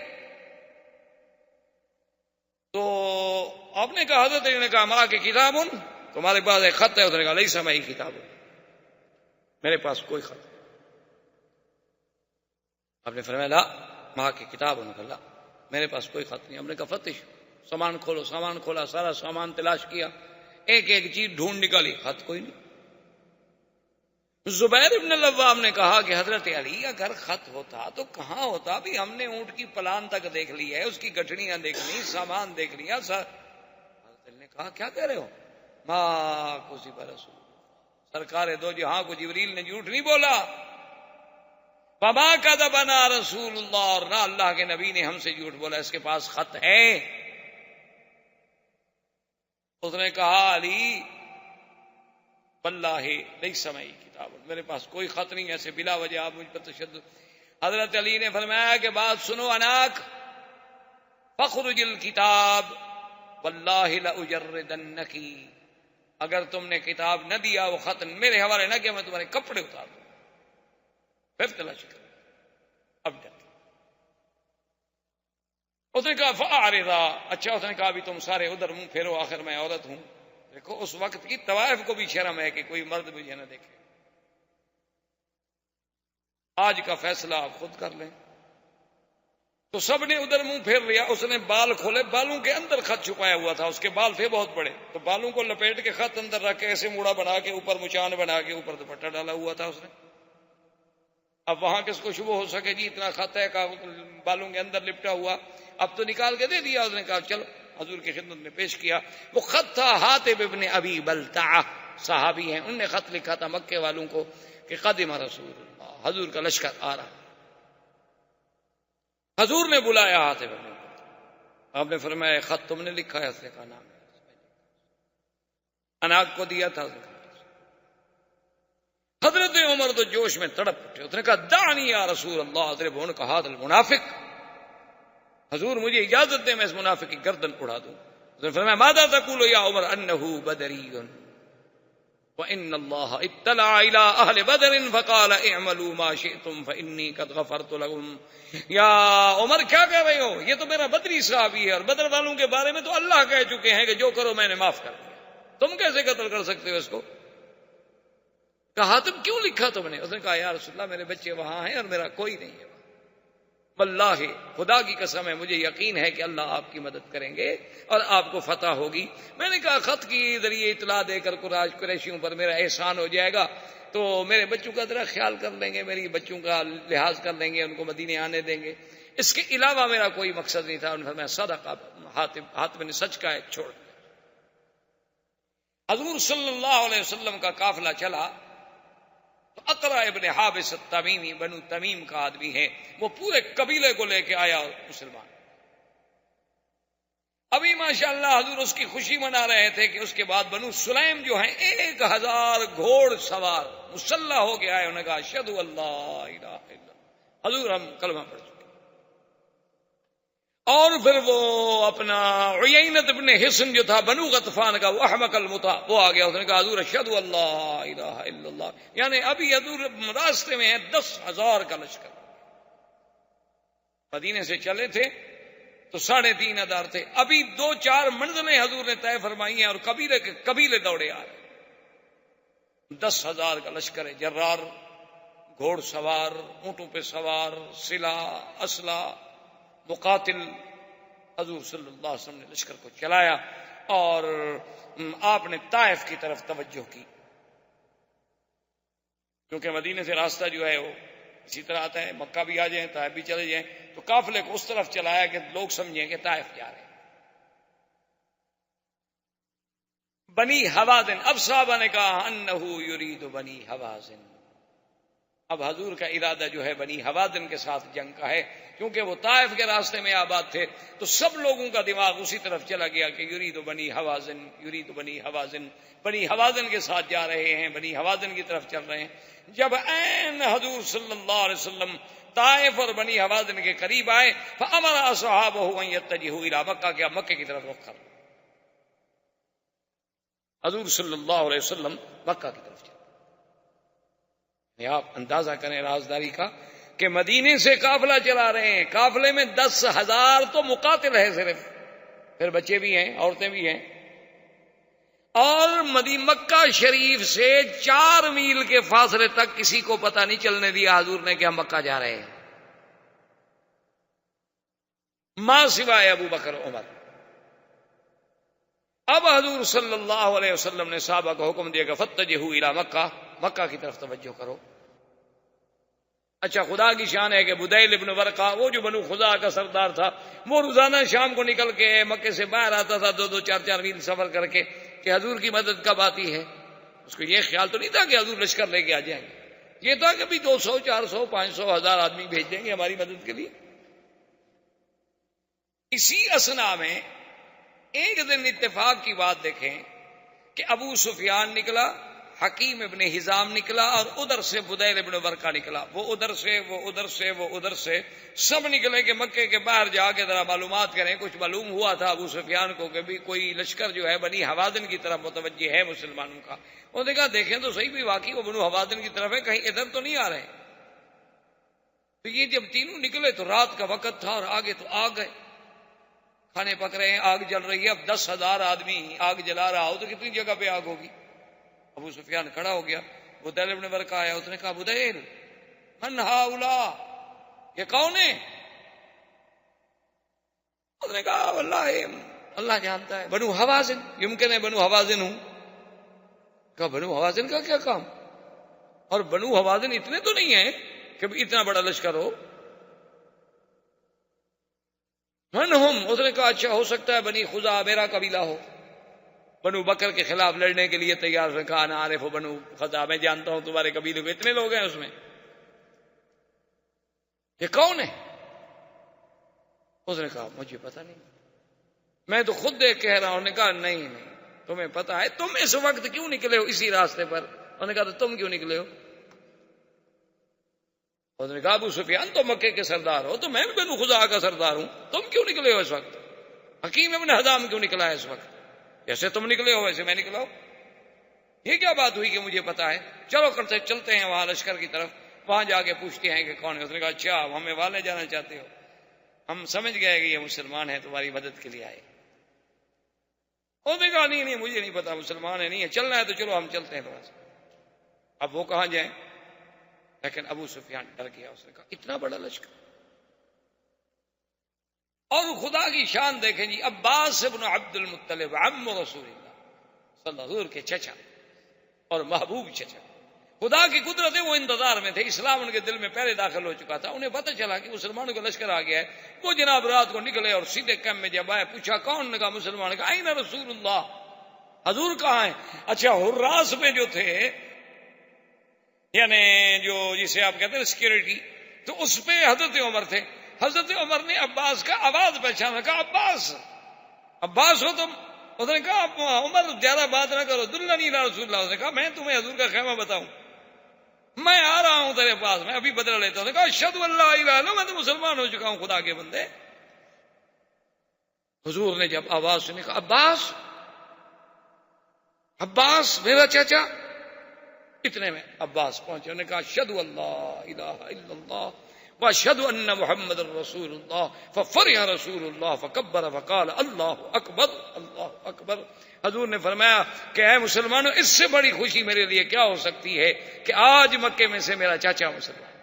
تو آپ نے کہا، حضرت نے کہا ماں کے کتاب تمہارے پاس ایک خط ہے؟ اس نے کہا لیس معی کتاب، میرے پاس کوئی خط نہیں۔ آپ نے فرمایا لا ماں کی کتاب، انہوں نے کہا لا میرے پاس کوئی خط نہیں۔ ہم نے کہا فتش، سامان کھولو، سامان کھولا، سارا سامان تلاش کیا، ایک ایک چیز ڈھونڈ نکالی، خط کوئی نہیں۔ زبیر ابن العوام نے کہا کہ حضرت علی اگر خط ہوتا تو کہاں ہوتا، بھی ہم نے اونٹ کی پلان تک دیکھ لی ہے، اس کی گٹھڑیاں دیکھ لی، سامان دیکھ لیا۔ حضرت علی نے کہا کیا کہہ رہے ہو؟ ماں کذب رسول، سرکار دو جہاں کو جبریل نے جھوٹ نہیں بولا، وما کذبنا رسول اللہ، اور نہ اللہ کے نبی نے ہم سے جھوٹ بولا، اس کے پاس خط ہے۔ اس نے کہا علی واللہ لیس معی کتاب، میرے پاس کوئی خط نہیں، ایسے بلا وجہ آپ مجھ پر تشدد۔ حضرت علی نے فرمایا کہ بات سنو اناک، فخرج الکتاب واللہ لاجردنکی، اگر تم نے کتاب نہ دیا، وہ خط میرے حوالے نہ کیا، میں تمہارے کپڑے اتار دوں، پھر تلاش کر۔ اب ڈر اس نے کہا فاعرضا، اچھا اس نے کہا بھی تم سارے ادھر منہ پھیرو، آخر میں عورت ہوں۔ دیکھو اس وقت کی طوائف کو بھی شرم ہے کہ کوئی مرد مجھے نہ دیکھے، آج کا فیصلہ آپ خود کر لیں۔ تو سب نے ادھر منہ پھیر لیا، اس نے بال کھولے، بالوں کے اندر خط چھپایا ہوا تھا، اس کے بال تھے بہت بڑے، تو بالوں کو لپیٹ کے خط اندر رکھ کے ایسے موڑا بنا کے اوپر مچان بنا کے اوپر دوپٹہ ڈالا ہوا تھا اس نے۔ اب وہاں کس کو شبہ ہو سکے جی اتنا خط ہے بالوں کے اندر لپٹا ہوا، اب تو نکال کے دے دیا۔ اس نے کہا چلو حضور کی خدمت میں پیش کیا۔ وہ خط تھا حاطب ابن ابی بلتعہ، صحابی ہیں، انہوں نے خط لکھا تھا مکے والوں کو کہ قدم رسول اللہ، حضور کا لشکر آ رہا۔ حضور نے بلایا حاطب ابن، آپ نے فرمایا خط تم نے لکھا ہے؟ اس نے کہا نام اناق کو دیا تھا۔ حضرت عمر تو جوش میں تڑپ اٹھے، اس نے کہا دعنی یا رسول اللہ اضرب عنق ھذا المنافق، حضور مجھے اجازت دے میں اس منافق کی گردن اڑا دوں۔ اس نے فرمایا ماذا تقول یا عمر انه بدری وان اللہ اطلع الى اہل بدر فقال اعملوا ما شئتم فانی قد غفرت لهم۔ یا عمر کیا کہہ رہے ہو، یہ تو میرا بدری صحابی ہے، اور بدر والوں کے بارے میں تو اللہ کہہ چکے ہیں کہ جو کرو میں نے معاف کر دیا، تم کیسے قتل کر سکتے ہو اس کو؟ کہا تم کیوں لکھا تم نے؟ اس نے کہا یا رسول اللہ میرے بچے وہاں ہیں اور میرا کوئی نہیں ہے، واللہ خدا کی قسم ہے مجھے یقین ہے کہ اللہ آپ کی مدد کریں گے اور آپ کو فتح ہوگی۔ میں نے کہا خط کی ذریعے اطلاع دے کر قریشیوں پر میرا احسان ہو جائے گا تو میرے بچوں کا ذرا خیال کر لیں گے، میری بچوں کا لحاظ کر لیں گے، ان کو مدینے آنے دیں گے، اس کے علاوہ میرا کوئی مقصد نہیں تھا۔ انہوں نے فرمایا صدق، حاتم نے سچ کا ایک چھوڑ۔ حضور صلی اللہ علیہ وسلم کا قافلہ چلا تو اقرع ابن حابس التمیمی، بنو تمیم کا آدمی ہے، وہ پورے قبیلے کو لے کے آیا مسلمان۔ ابھی ماشاءاللہ حضور اس کی خوشی منا رہے تھے کہ اس کے بعد بنو سلیم جو ہیں 1000 گھوڑ سوار مسلح ہو کے آئے، انہوں نے کہا اشہد ان لا الہ الا اللہ، حضور ہم کلمہ پڑھ چکے۔ اور پھر وہ اپنا عیینت ابن حصن جو تھا بنو غطفان کا، وہ احمق المطاع، وہ آ گیا، اس نے کہا حضور اشہد ان لا الہ الا اللہ، یعنی ابھی حضور راستے میں ہیں 10,000 کا لشکر، مدینے سے چلے تھے تو 3,500 تھے، ابھی 2-4 منزلیں حضور نے طے فرمائی ہیں اور قبیلے دوڑے آ رہے، 10,000 کا لشکر ہے، جرار، گھوڑ سوار، اونٹوں پہ سوار، سلاح، اسلحہ، مقاتل۔ حضور صلی اللہ علیہ وسلم نے لشکر کو چلایا اور آپ نے طائف کی طرف توجہ کی۔ کیونکہ مدینے سے راستہ جو ہے وہ اسی طرح آتا ہے، مکہ بھی آ جائیں، طائف بھی چلے جائیں، تو قافلے کو اس طرف چلایا کہ لوگ سمجھیں کہ طائف جا رہے ہیں۔ بنی حوازن، اب صحابہ نے کہا انہو یرید بنی حوازن، اب حضور کا ارادہ جو ہے بنی حوازن کے ساتھ جنگ کا ہے، کیونکہ وہ طائف کے راستے میں آباد تھے، تو سب لوگوں کا دماغ اسی طرف چلا گیا کہ یرید بنی حوازن، یرید بنی حوازن، بنی حوازن کے ساتھ جا رہے ہیں، بنی حوازن کی طرف چل رہے ہیں۔ جب عین حضور صلی اللہ علیہ وسلم طائف اور بنی حوازن کے قریب آئے، فامر اصحابہ ان یتجہوا الی مکہ، کہ مکے کی طرف رخ کرو۔ حضور صلی اللہ علیہ وسلم مکہ کی طرف چلے۔ آپ اندازہ کریں رازداری کا کہ مدینے سے قافلہ چلا رہے ہیں، قافلے میں 10,000 تو مقاتل ہے صرف، پھر بچے بھی ہیں، عورتیں بھی ہیں، اور مکہ شریف سے 4 میل کے فاصلے تک کسی کو پتہ نہیں چلنے دیا حضور نے کہ ہم مکہ جا رہے ہیں، ماں سوائے ابو بکر عمر۔ اب حضور صلی اللہ علیہ وسلم نے صحابہ کو حکم دیا کہ فتجہوا الی مکہ، مکہ کی طرف توجہ کرو۔ اچھا، خدا کی شان ہے کہ بدیل ابن ورقہ، وہ جو بنو خزاعہ کا سردار تھا، وہ روزانہ شام کو نکل کے مکے سے باہر آتا تھا 2-2 4-4 میل سفر کر کے کہ حضور کی مدد کب آتی ہے۔ اس کو یہ خیال تو نہیں تھا کہ حضور لشکر لے کے آ جائیں گے، یہ تھا کہ بھی 200 400 500 1000 آدمی بھیج دیں گے ہماری مدد کے لیے۔ اسی اسنا میں ایک دن اتفاق کی بات دیکھیں کہ ابو سفیان نکلا، حکیم ابن حزام نکلا، اور ادھر سے بدیل ابن ورقہ نکلا، وہ ادھر سے وہ ادھر سے وہ ادھر سے، سب نکلے کہ مکے کے باہر جا کے ذرا معلومات کریں۔ کچھ معلوم ہوا تھا ابو سفیان کو کہ بھی کوئی لشکر جو ہے بنی حوازن کی طرف متوجہ ہے مسلمانوں کا۔ انہوں نے کہا دیکھیں تو صحیح، بھی واقعی وہ بنو حوازن کی طرف ہے، کہیں ادھر تو نہیں آ رہے۔ تو یہ جب تینوں نکلے تو رات کا وقت تھا، اور آگے تو آگ گئے، کھانے پک رہے ہیں، آگ جل رہی ہے۔ اب 10,000 آدمی آگ جلا رہا ہو تو کتنی جگہ پہ آگ ہوگی۔ ابو سفیان کھڑا ہو گیا، بدیل ابن ورقہ آیا، اس نے کہا بدیل من ہؤلاء، یہ کون ہے؟ اس نے کہا واللہ اللہ جانتا ہے، بنو حوازن، یمکن ہے بنو حوازن ہوں۔ کہا بنو حوازن کا کیا کام، اور بنو حوازن اتنے تو نہیں ہیں کہ اتنا بڑا لشکر ہو۔ من ہم، اس نے کہا اچھا ہو سکتا ہے بنی خزاعہ میرا قبیلہ ہو، بنو بکر کے خلاف لڑنے کے لیے تیار۔ نے کہا انا عارف بنو خزاعہ، میں جانتا ہوں تمہارے قبیلے میں اتنے لوگ ہیں، اس میں یہ کون ہے؟ اس نے کہا مجھے پتا نہیں، میں تو خود دیکھ کہہ رہا ہوں۔ نے کہا نہیں تمہیں پتا ہے، تم اس وقت کیوں نکلے ہو اسی راستے پر؟ انہوں نے کہا تو تم کیوں نکلے ہو؟ اس نے کہا ابو سفیان تو مکے کے سردار ہو، تو میں بھی بنو خزاعہ کا سردار ہوں، تم کیوں نکلے ہو اس وقت؟ حکیم ابن حزام کیوں نکلا ہے اس وقت؟ جیسے تم نکلے ہو ویسے میں نکلا ہوں۔ یہ کیا بات ہوئی کہ مجھے پتا ہے؟ چلو چلتے ہیں وہاں لشکر کی طرف، وہاں جا کے پوچھتے ہیں کہ کون ہے۔ اس نے کہا اچھا آپ ہمیں والے جانا چاہتے ہو، ہم سمجھ گئے کہ یہ مسلمان ہے، تمہاری مدد کے لیے آئے۔ اس نے کہا نہیں مجھے نہیں پتا، مسلمان ہے نہیں ہے، چلنا ہے تو چلو ہم چلتے ہیں تھوڑا سا۔ اب وہ کہاں جائیں؟ لیکن ابو سفیان ڈر گیا، اس نے کہا اتنا بڑا لشکر۔ اور خدا کی شان دیکھیں جی، عباس ابن عبد المطلب عم رسول اللہ صلی اللہ علیہ وسلم کے چچا اور محبوب چچا، خدا کی قدرت ہے وہ انتظار میں تھے، اسلام ان کے دل میں پہلے داخل ہو چکا تھا، انہیں پتہ چلا کہ مسلمانوں کا لشکر آ گیا ہے۔ وہ جناب رات کو نکلے اور سیدھے کیمپ میں جب آئے، پوچھا کون؟ نے کہا مسلمان۔ نے کہا این رسول اللہ، حضور کہاں ہیں؟ اچھا، حراس میں جو تھے، یعنی جو جسے آپ کہتے ہیں سیکورٹی، تو اس پہ حضرت عمر تھے۔ حضرت عمر نے عباس کا آواز پہچانا، کہا عباس، عباس ہو تم؟ اس نے کہا عمر زیادہ بات نہ کرو، دلنی الی رسول اللہ۔ اس نے کہا میں تمہیں حضور کا خیمہ بتاؤں، میں آ رہا ہوں تیرے پاس، میں ابھی بدلہ لیتا ہوں۔ نے کہا اشہد ان لا الہ الا اللہ، میں تو مسلمان ہو چکا ہوں خدا کے بندے۔ حضور نے جب آواز سنی، کہا عباس، عباس میرا چچا۔ اتنے میں عباس پہنچے، انہوں نے کہا اشہد ان لا الہ الا اللہ واشہد ان محمد رسول اللہ۔ ففرح رسول اللہ فکبر فقال اللہ اکبر اللہ اکبر۔ حضور نے فرمایا کہ اے مسلمانوں، اس سے بڑی خوشی میرے لیے کیا ہو سکتی ہے کہ آج مکے میں سے میرا چاچا مسلمان،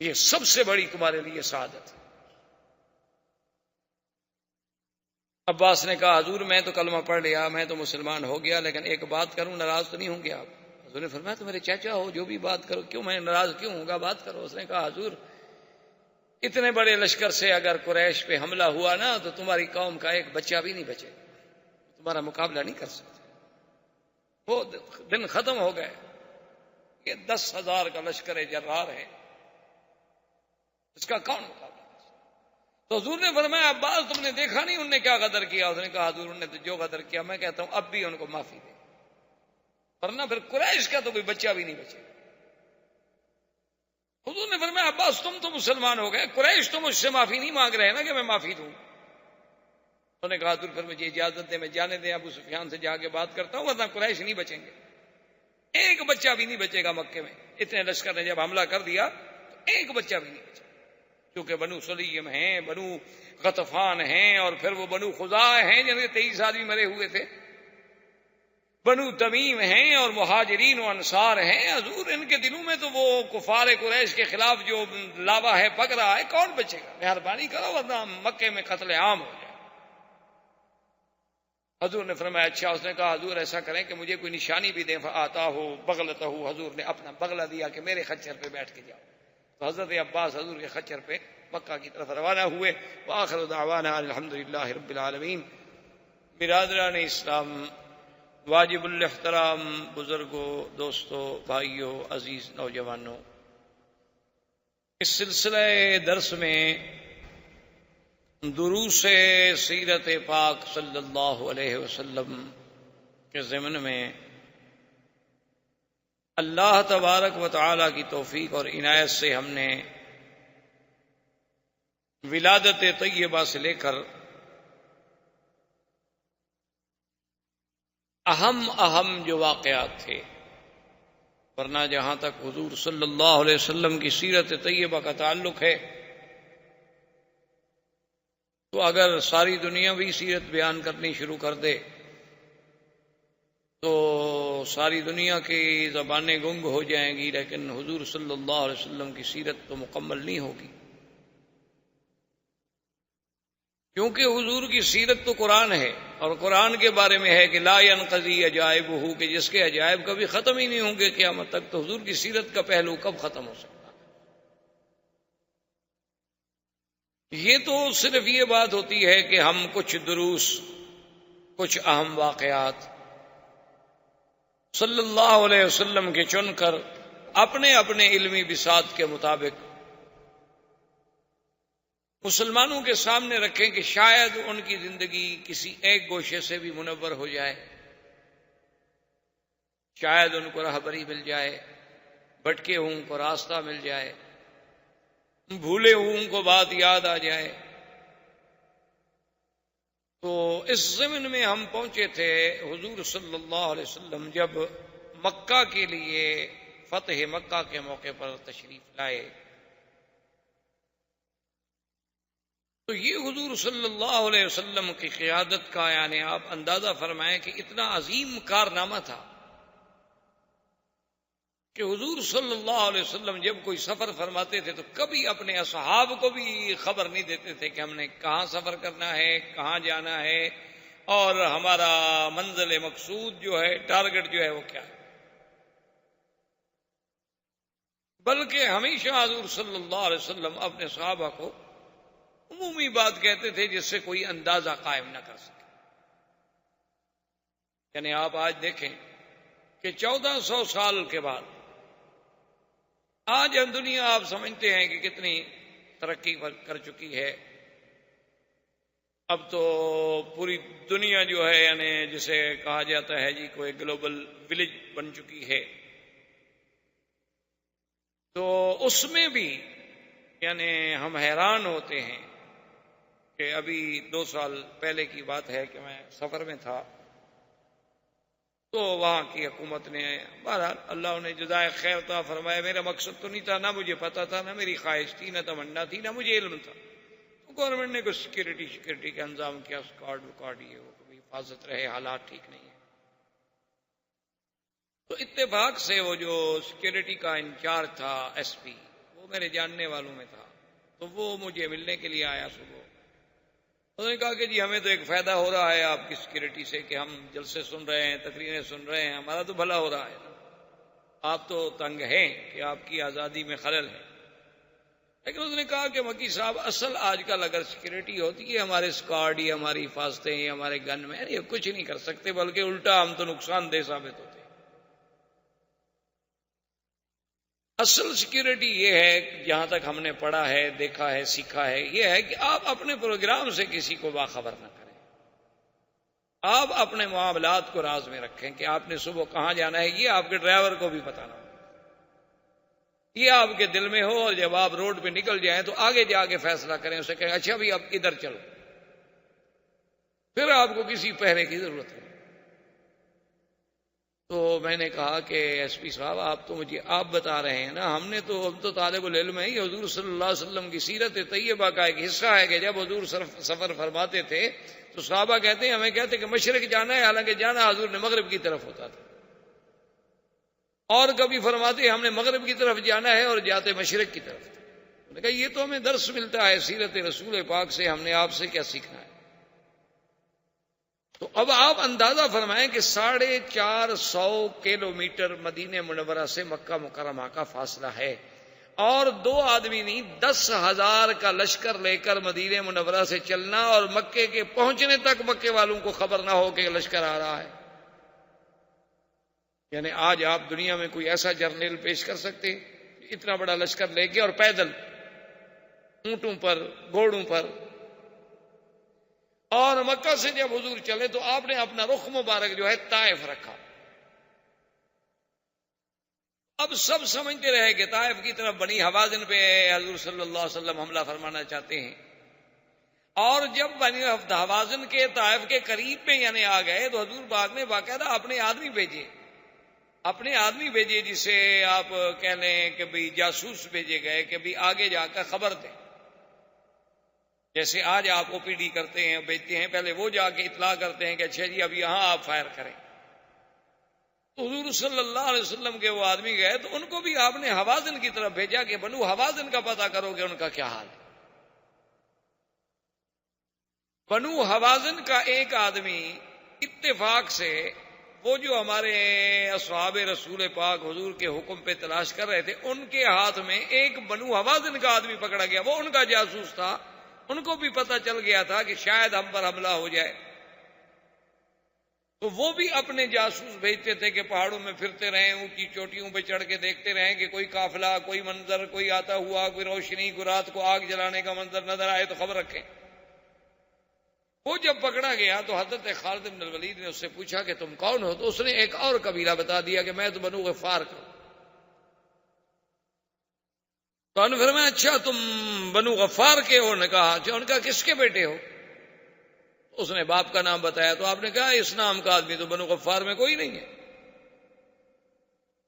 یہ سب سے بڑی تمہارے لیے سعادت ہے۔ عباس نے کہا حضور میں تو کلمہ پڑھ لیا، میں تو مسلمان ہو گیا، لیکن ایک بات کروں، ناراض تو نہیں ہوں گے آپ؟ حضور نے فرمایا تو میرے چاچا ہو، جو بھی بات کرو، کیوں میں ناراض کیوں ہوں گا، بات کرو. اس نے کہا حضور اتنے بڑے لشکر سے اگر قریش پہ حملہ ہوا نا تو تمہاری قوم کا ایک بچہ بھی نہیں بچے گا، تمہارا مقابلہ نہیں کر سکتے. وہ دن ختم ہو گئے. یہ 10,000 کا لشکر جرار ہے، اس کا کون مقابلہ کر سکتا؟ تو حضور نے فرمایا عباس تم نے دیکھا نہیں انہوں نے کیا غدر کیا؟ اس نے کہا حضور انہوں نے تو جو غدر کیا میں کہتا ہوں اب بھی ان کو معافی دے، ورنہ پھر قریش کا تو کوئی بچہ بھی نہیں بچے. حضور نے فرمایا عباس تم تو مسلمان ہو گئے، قریش تو مجھ سے معافی نہیں مانگ رہے نا کہ میں معافی دوں. انہوں نے کہا حضور پھر مجھے اجازت دیں، میں جانے دیں ابو سفیان سے جا کے بات کرتا ہوں، ورنہ قریش نہیں بچیں گے، ایک بچہ بھی نہیں بچے گا مکے میں. اتنے لشکر نے جب حملہ کر دیا تو ایک بچہ بھی نہیں بچا، کیونکہ بنو سلیم ہیں، بنو غطفان ہیں، اور پھر وہ بنو خزاع ہیں جن کے 23 آدمی مرے ہوئے تھے، بنو تمیم ہیں، اور مہاجرین و انصار ہیں. حضور ان کے دلوں میں تو وہ کفار قریش کے خلاف جو لاوا ہے پک رہا ہے، کون بچے گا؟ مہربانی کرو ورنہ مکے میں قتل عام ہو جائے. حضور نے فرمایا اچھا. اس نے کہا حضور ایسا کریں کہ مجھے کوئی نشانی بھی دیں. آتا ہو بغلتا ہو، حضور نے اپنا بغلہ دیا کہ میرے خچر پہ بیٹھ کے جاؤ. تو حضرت عباس حضور کے خچر پہ مکہ کی طرف روانہ ہوئے. وآخر دعوانا الحمدللہ رب العالمین. برادران اسلام، واجب الاحترام بزرگوں، دوستوں، بھائیوں، عزیز نوجوانوں، اس سلسلہ درس میں دروس سیرت پاک صلی اللہ علیہ وسلم کے ضمن میں اللہ تبارک و تعالی کی توفیق اور عنایت سے ہم نے ولادت طیبہ سے لے کر اہم جو واقعات تھے، ورنہ جہاں تک حضور صلی اللہ علیہ وسلم کی سیرت طیبہ کا تعلق ہے تو اگر ساری دنیا بھی سیرت بیان کرنی شروع کر دے تو ساری دنیا کی زبانیں گنگ ہو جائیں گی، لیکن حضور صلی اللہ علیہ وسلم کی سیرت تو مکمل نہیں ہوگی، کیونکہ حضور کی سیرت تو قرآن ہے، اور قرآن کے بارے میں ہے کہ لا ينقضی عجائبہ، کہ جس کے عجائب کبھی ختم ہی نہیں ہوں گے قیامت تک. تو حضور کی سیرت کا پہلو کب ختم ہو سکتا؟ یہ تو صرف یہ بات ہوتی ہے کہ ہم کچھ دروس، کچھ اہم واقعات صلی اللہ علیہ وسلم کے چن کر اپنے اپنے علمی بساط کے مطابق مسلمانوں کے سامنے رکھیں کہ شاید ان کی زندگی کسی ایک گوشے سے بھی منور ہو جائے، شاید ان کو راہبری مل جائے، بھٹکے ہوں کو راستہ مل جائے، بھولے ہوں کو بات یاد آ جائے. تو اس ضمن میں ہم پہنچے تھے حضور صلی اللہ علیہ وسلم جب مکہ کے لیے فتح مکہ کے موقع پر تشریف لائے تو یہ حضور صلی اللہ علیہ وسلم کی قیادت کا یعنی آپ اندازہ فرمائیں کہ اتنا عظیم کارنامہ تھا کہ حضور صلی اللہ علیہ وسلم جب کوئی سفر فرماتے تھے تو کبھی اپنے اصحاب کو بھی خبر نہیں دیتے تھے کہ ہم نے کہاں سفر کرنا ہے، کہاں جانا ہے، اور ہمارا منزل مقصود جو ہے، ٹارگٹ جو ہے وہ کیا ہے. بلکہ ہمیشہ حضور صلی اللہ علیہ وسلم اپنے صحابہ کو عمومی بات کہتے تھے جس سے کوئی اندازہ قائم نہ کر سکے. یعنی آپ آج دیکھیں کہ 1400 سال کے بعد آج دنیا آپ سمجھتے ہیں کہ کتنی ترقی کر چکی ہے. اب تو پوری دنیا جو ہے یعنی جسے کہا جاتا ہے جی کوئی گلوبل ولیج بن چکی ہے. تو اس میں بھی یعنی ہم حیران ہوتے ہیں کہ ابھی 2 سال پہلے کی بات ہے کہ میں سفر میں تھا تو وہاں کی حکومت نے بہرحال اللہ نے جزائے خیر عطا فرمایا، میرا مقصد تو نہیں تھا، نہ مجھے پتا تھا، نہ میری خواہش تھی، نہ تمنا تھی، نہ مجھے علم تھا. تو گورنمنٹ نے کچھ سیکورٹی کا انتظام کیا، اسکواڈ یہ وہ کبھی حفاظت رہے، حالات ٹھیک نہیں ہے. تو اتفاق سے وہ جو سیکورٹی کا انچارج تھا ایس پی، وہ میرے جاننے والوں میں تھا، تو وہ مجھے ملنے کے لیے آیا صبح. انہوں نے کہا کہ جی ہمیں تو ایک فائدہ ہو رہا ہے آپ کی سیکورٹی سے کہ ہم جلسے سن رہے ہیں، تقریریں سن رہے ہیں، ہمارا تو بھلا ہو رہا ہے. آپ تو تنگ ہیں کہ آپ کی آزادی میں خلل ہے. لیکن اس نے کہا کہ مکی صاحب اصل آج کل اگر سیکورٹی ہوتی ہے ہمارے اسکواڈ یا ہماری حفاظتیں یا ہمارے گن مین یہ کچھ نہیں کر سکتے، بلکہ الٹا ہم تو نقصان دہ ثابت ہوتے. اصل سیکورٹی یہ ہے، جہاں تک ہم نے پڑھا ہے، دیکھا ہے، سیکھا ہے، یہ ہے کہ آپ اپنے پروگرام سے کسی کو باخبر نہ کریں. آپ اپنے معاملات کو راز میں رکھیں کہ آپ نے صبح کہاں جانا ہے، یہ آپ کے ڈرائیور کو بھی پتہ نہ ہو، یہ آپ کے دل میں ہو، اور جب آپ روڈ پہ نکل جائیں تو آگے جا کے فیصلہ کریں، اسے کہیں اچھا بھی اب ادھر چلو، پھر آپ کو کسی پہرے کی ضرورت ہے. تو میں نے کہا کہ ایس پی صاحب آپ تو مجھے آپ بتا رہے ہیں نا، ہم تو طالب العلم ہیں. حضور صلی اللہ علیہ وسلم کی سیرت طیبہ کا ایک حصہ ہے کہ جب حضور سفر فرماتے تھے تو صحابہ کہتے ہیں، ہمیں کہتے کہ مشرق جانا ہے، حالانکہ جانا حضور نے مغرب کی طرف ہوتا تھا. اور کبھی فرماتے ہم نے مغرب کی طرف جانا ہے اور جاتے مشرق کی طرف. میں نے کہا یہ تو ہمیں درس ملتا ہے سیرت رسول پاک سے، ہم نے آپ سے کیا سیکھنا ہے. تو اب آپ اندازہ فرمائیں کہ 450 کلومیٹر مدینہ منورہ سے مکہ مکرمہ کا فاصلہ ہے، اور 2 آدمی نہیں 10,000 کا لشکر لے کر مدینہ منورہ سے چلنا، اور مکے کے پہنچنے تک مکے والوں کو خبر نہ ہو کہ لشکر آ رہا ہے. یعنی آج آپ دنیا میں کوئی ایسا جرنیل پیش کر سکتے اتنا بڑا لشکر لے کے اور پیدل اونٹوں پر، گھوڑوں پر. اور مکہ سے جب حضور چلے تو آپ نے اپنا رخ مبارک جو ہے طائف رکھا. اب سب سمجھتے رہے کہ طائف کی طرف بنی حوازن پہ حضور صلی اللہ علیہ وسلم حملہ فرمانا چاہتے ہیں. اور جب بنی حوازن کے طائف کے قریب میں یعنی آ گئے تو حضور پاک نے باقاعدہ اپنے آدمی بھیجے جسے آپ کہہ لیں کہ بھی جاسوس بھیجے گئے کہ بھی آگے جا کر خبر دیں. جیسے آج آپ او پی ڈی کرتے ہیں، بھیجتے ہیں، پہلے وہ جا کے اطلاع کرتے ہیں کہ اچھا جی اب یہاں آپ فائر کریں. تو حضور صلی اللہ علیہ وسلم کے وہ آدمی گئے تو ان کو بھی آپ نے حوازن کی طرف بھیجا کہ بنو حوازن کا پتہ کرو کہ ان کا کیا حال ہے. بنو حوازن کا ایک آدمی اتفاق سے وہ جو ہمارے اصحاب رسول پاک حضور کے حکم پہ تلاش کر رہے تھے، ان کے ہاتھ میں ایک بنو حوازن کا آدمی پکڑا گیا. وہ ان کا جاسوس تھا، ان کو بھی پتہ چل گیا تھا کہ شاید ہم پر حملہ ہو جائے. تو وہ بھی اپنے جاسوس بھیجتے تھے کہ پہاڑوں میں پھرتے رہیں، اونچی چوٹیوں پہ چڑھ کے دیکھتے رہیں کہ کوئی قافلہ، کوئی منظر، کوئی آتا ہوا، کوئی روشنی، کوئی رات کو آگ جلانے کا منظر نظر آئے تو خبر رکھیں. وہ جب پکڑا گیا تو حضرت خالد بن الولید نے اس سے پوچھا کہ تم کون ہو؟ تو اس نے ایک اور قبیلہ بتا دیا کہ میں تو بنو غفار کا ہوں. تو انہوں نے فرمایا اچھا تم بنو غفار کے ہو؟ نے کہا اچھا. ان کا کس کے بیٹے ہو؟ اس نے باپ کا نام بتایا. تو آپ نے کہا اس نام کا آدمی تو بنو غفار میں کوئی نہیں ہے.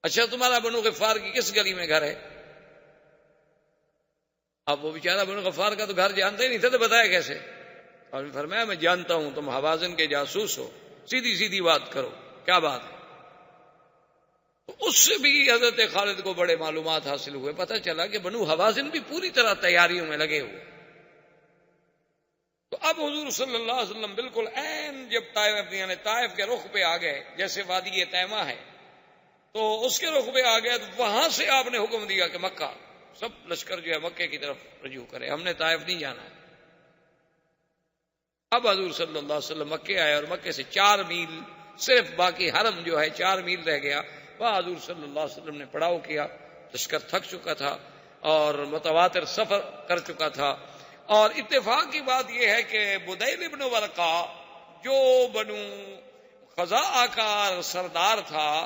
اچھا تمہارا بنو غفار کی کس گلی میں گھر ہے؟ اب وہ بیچارہ بنو غفار کا تو گھر جانتے ہی نہیں تھے، تو بتایا کیسے؟ اور فرمایا میں جانتا ہوں تم حوازن کے جاسوس ہو، سیدھی سیدھی بات کرو، کیا بات ہے؟ تو اس سے بھی حضرت خالد کو بڑے معلومات حاصل ہوئے. پتہ چلا کہ بنو حوازن بھی پوری طرح تیاریوں میں لگے ہوئے. تو اب حضور صلی اللہ علیہ وسلم بالکل عین جب طائف کے رخ پہ آ گئے، جیسے وادی تیمہ ہے تو اس کے رخ پہ آ گئے، تو وہاں سے آپ نے حکم دیا کہ مکہ سب لشکر جو ہے مکے کی طرف رجوع کرے، ہم نے طائف نہیں جانا ہے. اب حضور صلی اللہ علیہ وسلم مکے آئے اور مکے سے 4 میل صرف باقی حرم جو ہے 4 میل رہ گیا، وہاں حضور صلی اللہ علیہ وسلم نے پڑاؤ کیا. لشکر تھک چکا تھا اور متواتر سفر کر چکا تھا. اور اتفاق کی بات یہ ہے کہ بدیل ابن ورقہ جو بنو خزاعہ کا سردار تھا،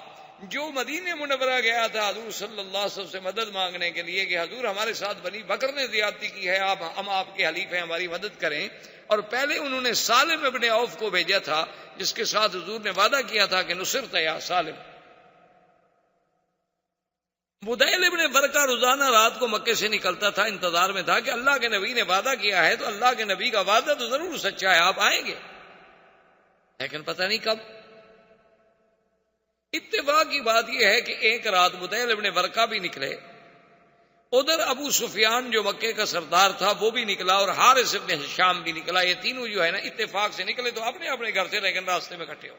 جو مدینہ منورہ گیا تھا حضور صلی اللہ علیہ وسلم سے مدد مانگنے کے لیے کہ حضور ہمارے ساتھ بنی بکر نے زیادتی کی ہے، ہم آپ کے حلیف ہیں، ہماری مدد کریں. اور پہلے انہوں نے سالم ابن عوف کو بھیجا تھا جس کے ساتھ حضور نے وعدہ کیا تھا کہ نصرت یا سالم. بدیل ابن ورقہ روزانہ رات کو مکے سے نکلتا تھا، انتظار میں تھا کہ اللہ کے نبی نے وعدہ کیا ہے تو اللہ کے نبی کا وعدہ تو ضرور سچا ہے، آپ آئیں گے، لیکن پتہ نہیں کب. اتفاق کی بات یہ ہے کہ ایک رات بدیل ابن ورقہ بھی نکلے، ادھر ابو سفیان جو مکے کا سردار تھا وہ بھی نکلا، اور حارث ابن ہشام بھی نکلا. یہ تینوں جو ہے نا اتفاق سے نکلے تو اپنے اپنے گھر سے، لیکن راستے میں اکٹھے ہو.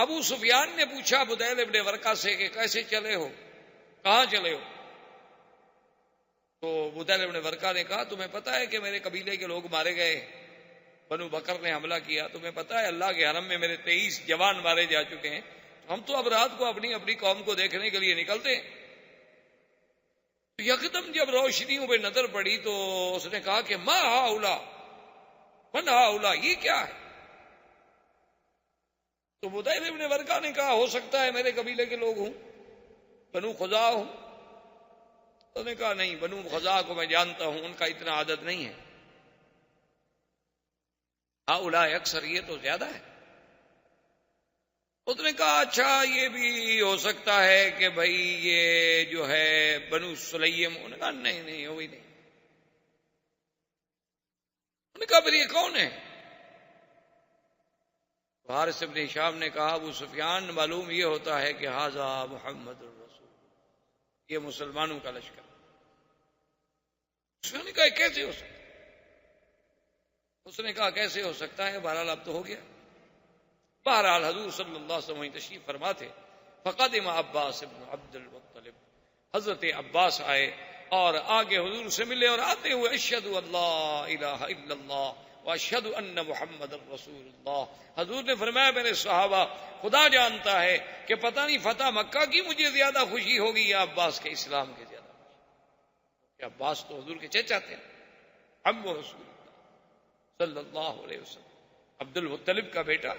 ابو سفیان نے پوچھا بدیل ابن ورقہ سے کہ کیسے چلے ہو، کہاں چلے ہو؟ تو بدیل ابن ورقہ نے کہا تمہیں پتا ہے کہ میرے قبیلے کے لوگ مارے گئے، بنو بکر نے حملہ کیا، تمہیں پتا ہے اللہ کے حرم میں میرے 23 جوان مارے جا چکے ہیں، ہم تو اب رات کو اپنی اپنی قوم کو دیکھنے کے لیے نکلتے ہیں۔ یکدم جب روشنیوں پہ نظر پڑی تو اس نے کہا کہ ما ہاؤلا من ہاؤلا، یہ کیا ہے؟ تو بدیل ابن ورقہ نے کہا ہو سکتا ہے میرے قبیلے کے لوگ ہوں، بنو خزاع ہوں۔ تو نے کہا نہیں، بنو خزاع کو میں جانتا ہوں، ان کا اتنا عدد نہیں ہے، ہاؤلا اکثر، یہ تو زیادہ ہے۔ اس نے کہا اچھا یہ بھی ہو سکتا ہے کہ بھائی یہ جو ہے بنو سلیم۔ انہوں نے کہا نہیں نہیں، وہی نہیں۔ انہوں نے کہا پھر یہ کون ہے؟ حارث ابن ہشام نے کہا ابو سفیان، معلوم یہ ہوتا ہے کہ ھذا محمد الرسول، یہ مسلمانوں کا لشکر۔ اس نے کہا کیسے ہو سکتا؟ اس نے کہا کیسے ہو سکتا ہے، بہرحال اب تو ہو گیا۔ بہرحال حضور صلی اللہ علیہ وسلم تشریف فرما تھے، فقدم عباس ابن عبد المطلب، حضرت عباس آئے اور آگے حضور سے ملے، اور آتے ہوئے اشہد اللہ الہ الا اللہ واشہد ان محمد الرسول اللہ۔ حضور نے فرمایا میرے صحابہ، خدا جانتا ہے کہ پتہ نہیں فتح مکہ کی مجھے زیادہ خوشی ہوگی یا عباس کے اسلام کی زیادہ خوشی، کہ عباس تو حضور کے چچا تھے، عم رسول اللہ صلی اللہ علیہ وسلم، عبد المطلب کا بیٹا۔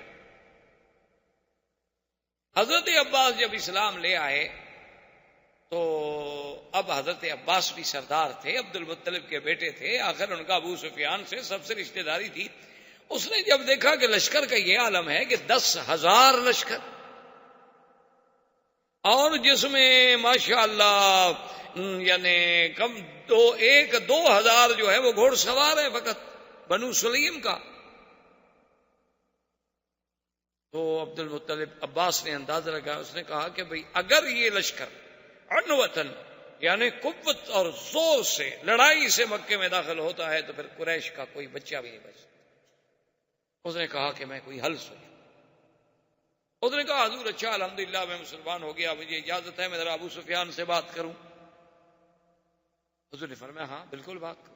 حضرت عباس جب اسلام لے آئے تو اب حضرت عباس بھی سردار تھے، عبد المطلب کے بیٹے تھے، آخر ان کا ابو سفیان سے سب سے رشتہ داری تھی۔ اس نے جب دیکھا کہ لشکر کا یہ عالم ہے کہ 10,000 لشکر، اور جس میں ماشاءاللہ یعنی کم 2,000 جو ہے وہ گھوڑ سوار ہے فقط بنو سلیم کا، تو عبد المطلب عباس نے اندازہ لگا، اس نے کہا کہ بھئی اگر یہ لشکر عنوتن یعنی قوت اور زور سے لڑائی سے مکے میں داخل ہوتا ہے تو پھر قریش کا کوئی بچہ بھی نہیں بچ سکتا۔ اس نے کہا کہ میں کوئی حل سوچوں۔ اس نے کہا حضور اچھا الحمدللہ میں مسلمان ہو گیا، مجھے اجازت ہے میں ذرا ابو سفیان سے بات کروں؟ حضور نے فرمایا ہاں بالکل بات کرو۔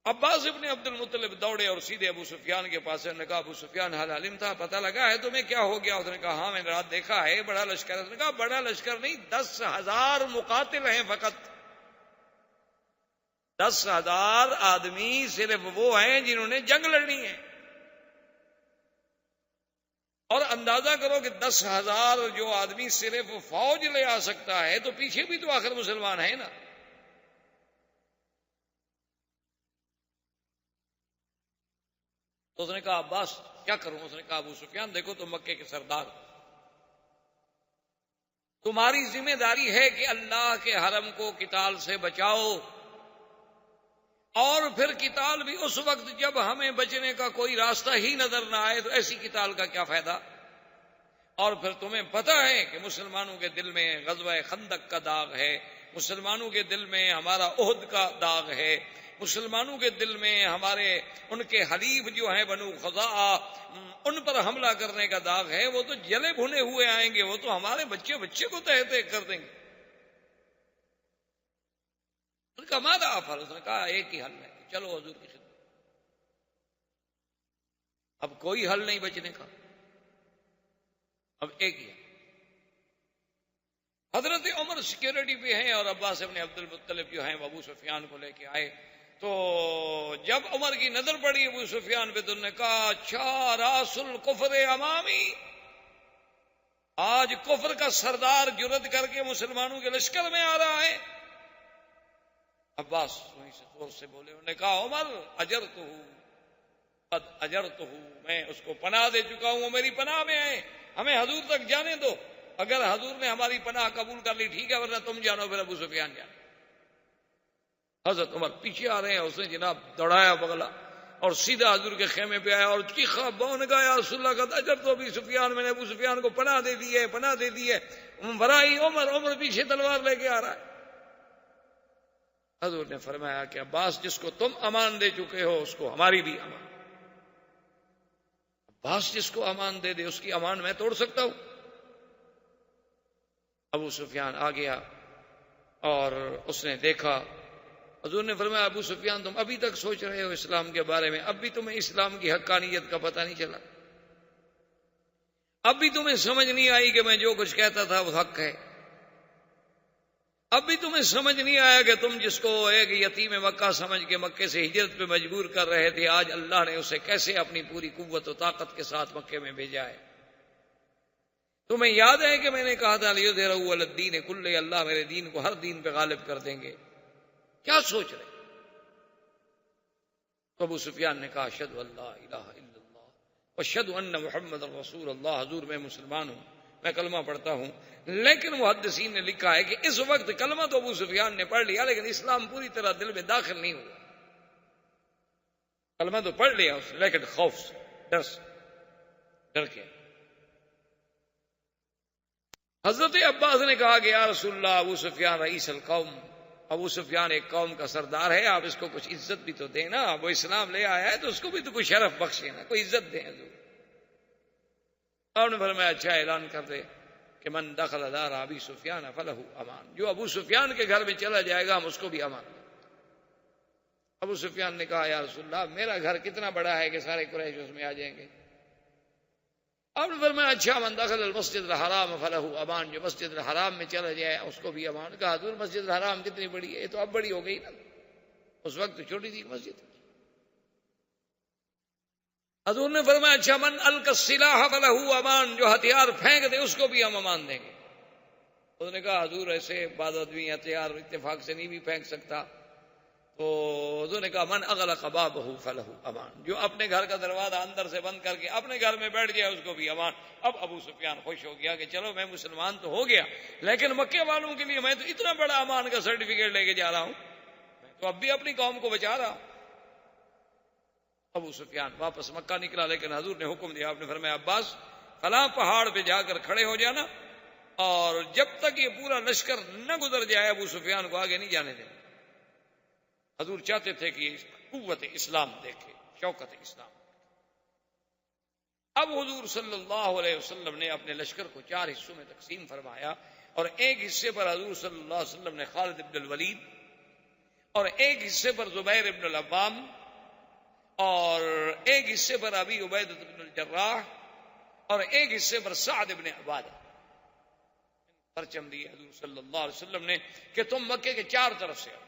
عباس ابن عبد المطلب دوڑے اور سیدھے ابو سفیان کے پاس، نے کہا ابو سفیان حال علم تھا، پتہ لگا ہے تمہیں کیا ہو گیا؟ اس نے کہا ہاں میں نے رات دیکھا ہے بڑا لشکر ہے۔ اس نے کہا بڑا لشکر نہیں، 10,000 مقاتل ہیں فقط، 10,000 آدمی صرف وہ ہیں جنہوں نے جنگ لڑنی ہے، اور اندازہ کرو کہ 10,000 جو آدمی صرف فوج لے آ سکتا ہے تو پیچھے بھی تو آخر مسلمان ہیں نا۔ تو اس نے کہا عباس کیا کروں؟ اس نے کہا ابو سفیان دیکھو تم مکے کے سردار، تمہاری ذمہ داری ہے کہ اللہ کے حرم کو قتال سے بچاؤ، اور پھر قتال بھی اس وقت جب ہمیں بچنے کا کوئی راستہ ہی نظر نہ آئے، تو ایسی قتال کا کیا فائدہ؟ اور پھر تمہیں پتہ ہے کہ مسلمانوں کے دل میں غزوہ خندق کا داغ ہے، مسلمانوں کے دل میں ہمارا احد کا داغ ہے، مسلمانوں کے دل میں ہمارے ان کے حلیف جو ہیں بنو خزاع ان پر حملہ کرنے کا داغ ہے، وہ تو جلے بھنے ہوئے آئیں گے، وہ تو ہمارے بچے کو تہہ تہہ کر دیں گے۔ ان کا ماذا افعل؟ اس نے کہا ایک ہی حل ہے، چلو حضور کی خدمت، اب کوئی حل نہیں بچنے کا، اب ایک ہی ہے۔ حضرت عمر سیکیورٹی پہ ہیں اور عباس ابن عبد المطلب جو ہیں وہ ابو سفیان کو لے کے آئے، تو جب عمر کی نظر پڑی ابو سفیان پہ تو انہوں نے کہا اچھا راس الکفر امامی، آج کفر کا سردار جرأت کر کے مسلمانوں کے لشکر میں آ رہا ہے۔ عباس وہیں سے زور سے بولے، انہوں نے کہا عمر اجرتہ قد اجرتہ، میں اس کو پناہ دے چکا ہوں، وہ میری پناہ میں آئے، ہمیں حضور تک جانے دو، اگر حضور نے ہماری پناہ قبول کر لی ٹھیک ہے، ورنہ تم جانو پھر ابو سفیان جانو۔ حضرت عمر پیچھے آ رہے ہیں، اس نے جناب دوڑایا بغلا اور سیدھا حضور کے خیمے پہ آیا اور چیخا بون گا یا رسول اللہ کا اجر تو ابو سفیان، میں نے ابو سفیان کو پناہ دے دی ہے، پناہ دے دی ہے۔ برائی عمر پیچھے تلوار لے کے آ رہا ہے۔ حضور نے فرمایا کہ عباس جس کو تم امان دے چکے ہو اس کو ہماری بھی امان۔ عباس جس کو امان دے دے اس کی امان میں توڑ سکتا ہوں؟ ابو سفیان آ گیا اور اس نے دیکھا. حضور نے فرمایا ابو سفیان تم ابھی تک سوچ رہے ہو اسلام کے بارے میں؟ اب بھی تمہیں اسلام کی حقانیت کا پتہ نہیں چلا؟ اب بھی تمہیں سمجھ نہیں آئی کہ میں جو کچھ کہتا تھا وہ حق ہے؟ اب بھی تمہیں سمجھ نہیں آیا کہ تم جس کو ایک یتیم مکہ سمجھ کے مکے سے ہجرت پہ مجبور کر رہے تھے، آج اللہ نے اسے کیسے اپنی پوری قوت و طاقت کے ساتھ مکے میں بھیجا ہے؟ تمہیں یاد ہے کہ میں نے کہا تھا لیظہرہ علی الدین کلہ، اللہ میرے دین کو ہر دین پہ غالب کر دیں گے. کیا سوچ رہے؟ تو ابو سفیان نے کہا اشہد ان لا الہ الا اللہ واشہد ان محمد رسول اللہ، حضور میں مسلمان ہوں، میں کلمہ پڑھتا ہوں. لیکن محدثین نے لکھا ہے کہ اس وقت کلمہ تو ابو سفیان نے پڑھ لیا لیکن اسلام پوری طرح دل میں داخل نہیں ہوا. کلمہ تو پڑھ لیا اس نے لیکن خوف سے، ڈر کے. حضرت عباس نے کہا کہ یا رسول اللہ ابو سفیان رئیس القوم، ابو سفیان ایک قوم کا سردار ہے، آپ اس کو کچھ عزت بھی تو دیں نا، وہ اسلام لے آیا ہے تو اس کو بھی تو کوئی شرف بخشے نا، کوئی عزت دیں حضور. آپ نے فرمایا اچھا اعلان کر دے کہ من دخل دار ابی سفیان فلہ امان، جو ابو سفیان کے گھر میں چلا جائے گا ہم اس کو بھی امان دیں. ابو سفیان نے کہا یا رسول اللہ میرا گھر کتنا بڑا ہے کہ سارے قریش اس میں آ جائیں گے؟ آپ نے فرمایا اچھا من دخل المسجد الحرام فلہ امان، جو مسجد الحرام میں چلا جائے اس کو بھی امان. کہا حضور مسجد الحرام کتنی بڑی ہے؟ یہ تو اب بڑی ہو گئی نا، اس وقت تو چھوٹی تھی مسجد. حضور نے فرمایا اچھا من القى السلاح فلہ امان، جو ہتھیار پھینک دے اس کو بھی ہم امان دیں گے. اس نے کہا حضور ایسے بعض آدمی ہتھیار اتفاق سے نہیں بھی پھینک سکتا. تو حضور نے کہا من اغلق بابہ فلہ امان، جو اپنے گھر کا دروازہ اندر سے بند کر کے اپنے گھر میں بیٹھ گیا اس کو بھی امان. اب ابو سفیان خوش ہو گیا کہ چلو میں مسلمان تو ہو گیا لیکن مکے والوں کے لیے میں تو اتنا بڑا امان کا سرٹیفکیٹ لے کے جا رہا ہوں، میں تو اب بھی اپنی قوم کو بچا رہا ہوں. ابو سفیان واپس مکہ نکلا لیکن حضور نے حکم دیا، آپ نے فرمایا عباس فلاں پہاڑ پہ جا کر کھڑے ہو جانا اور جب تک یہ پورا لشکر نہ گزر جائے ابو سفیان کو آگے نہیں جانے دینا. حضور چاہتے تھے کہ قوت اسلام دیکھے، شوکت اسلام. اب حضور صلی اللہ علیہ وسلم نے اپنے لشکر کو 4 حصوں میں تقسیم فرمایا اور ایک حصے پر حضور صلی اللہ علیہ وسلم نے خالد ابن الولید اور ایک حصے پر زبیر ابن العوام اور ایک حصے پر ابی عبیدہ بن الجراح اور ایک حصے پر سعد ابن عبادہ پرچم دیے حضور صلی اللہ علیہ وسلم نے کہ تم مکے کے 4 طرف سے آؤ.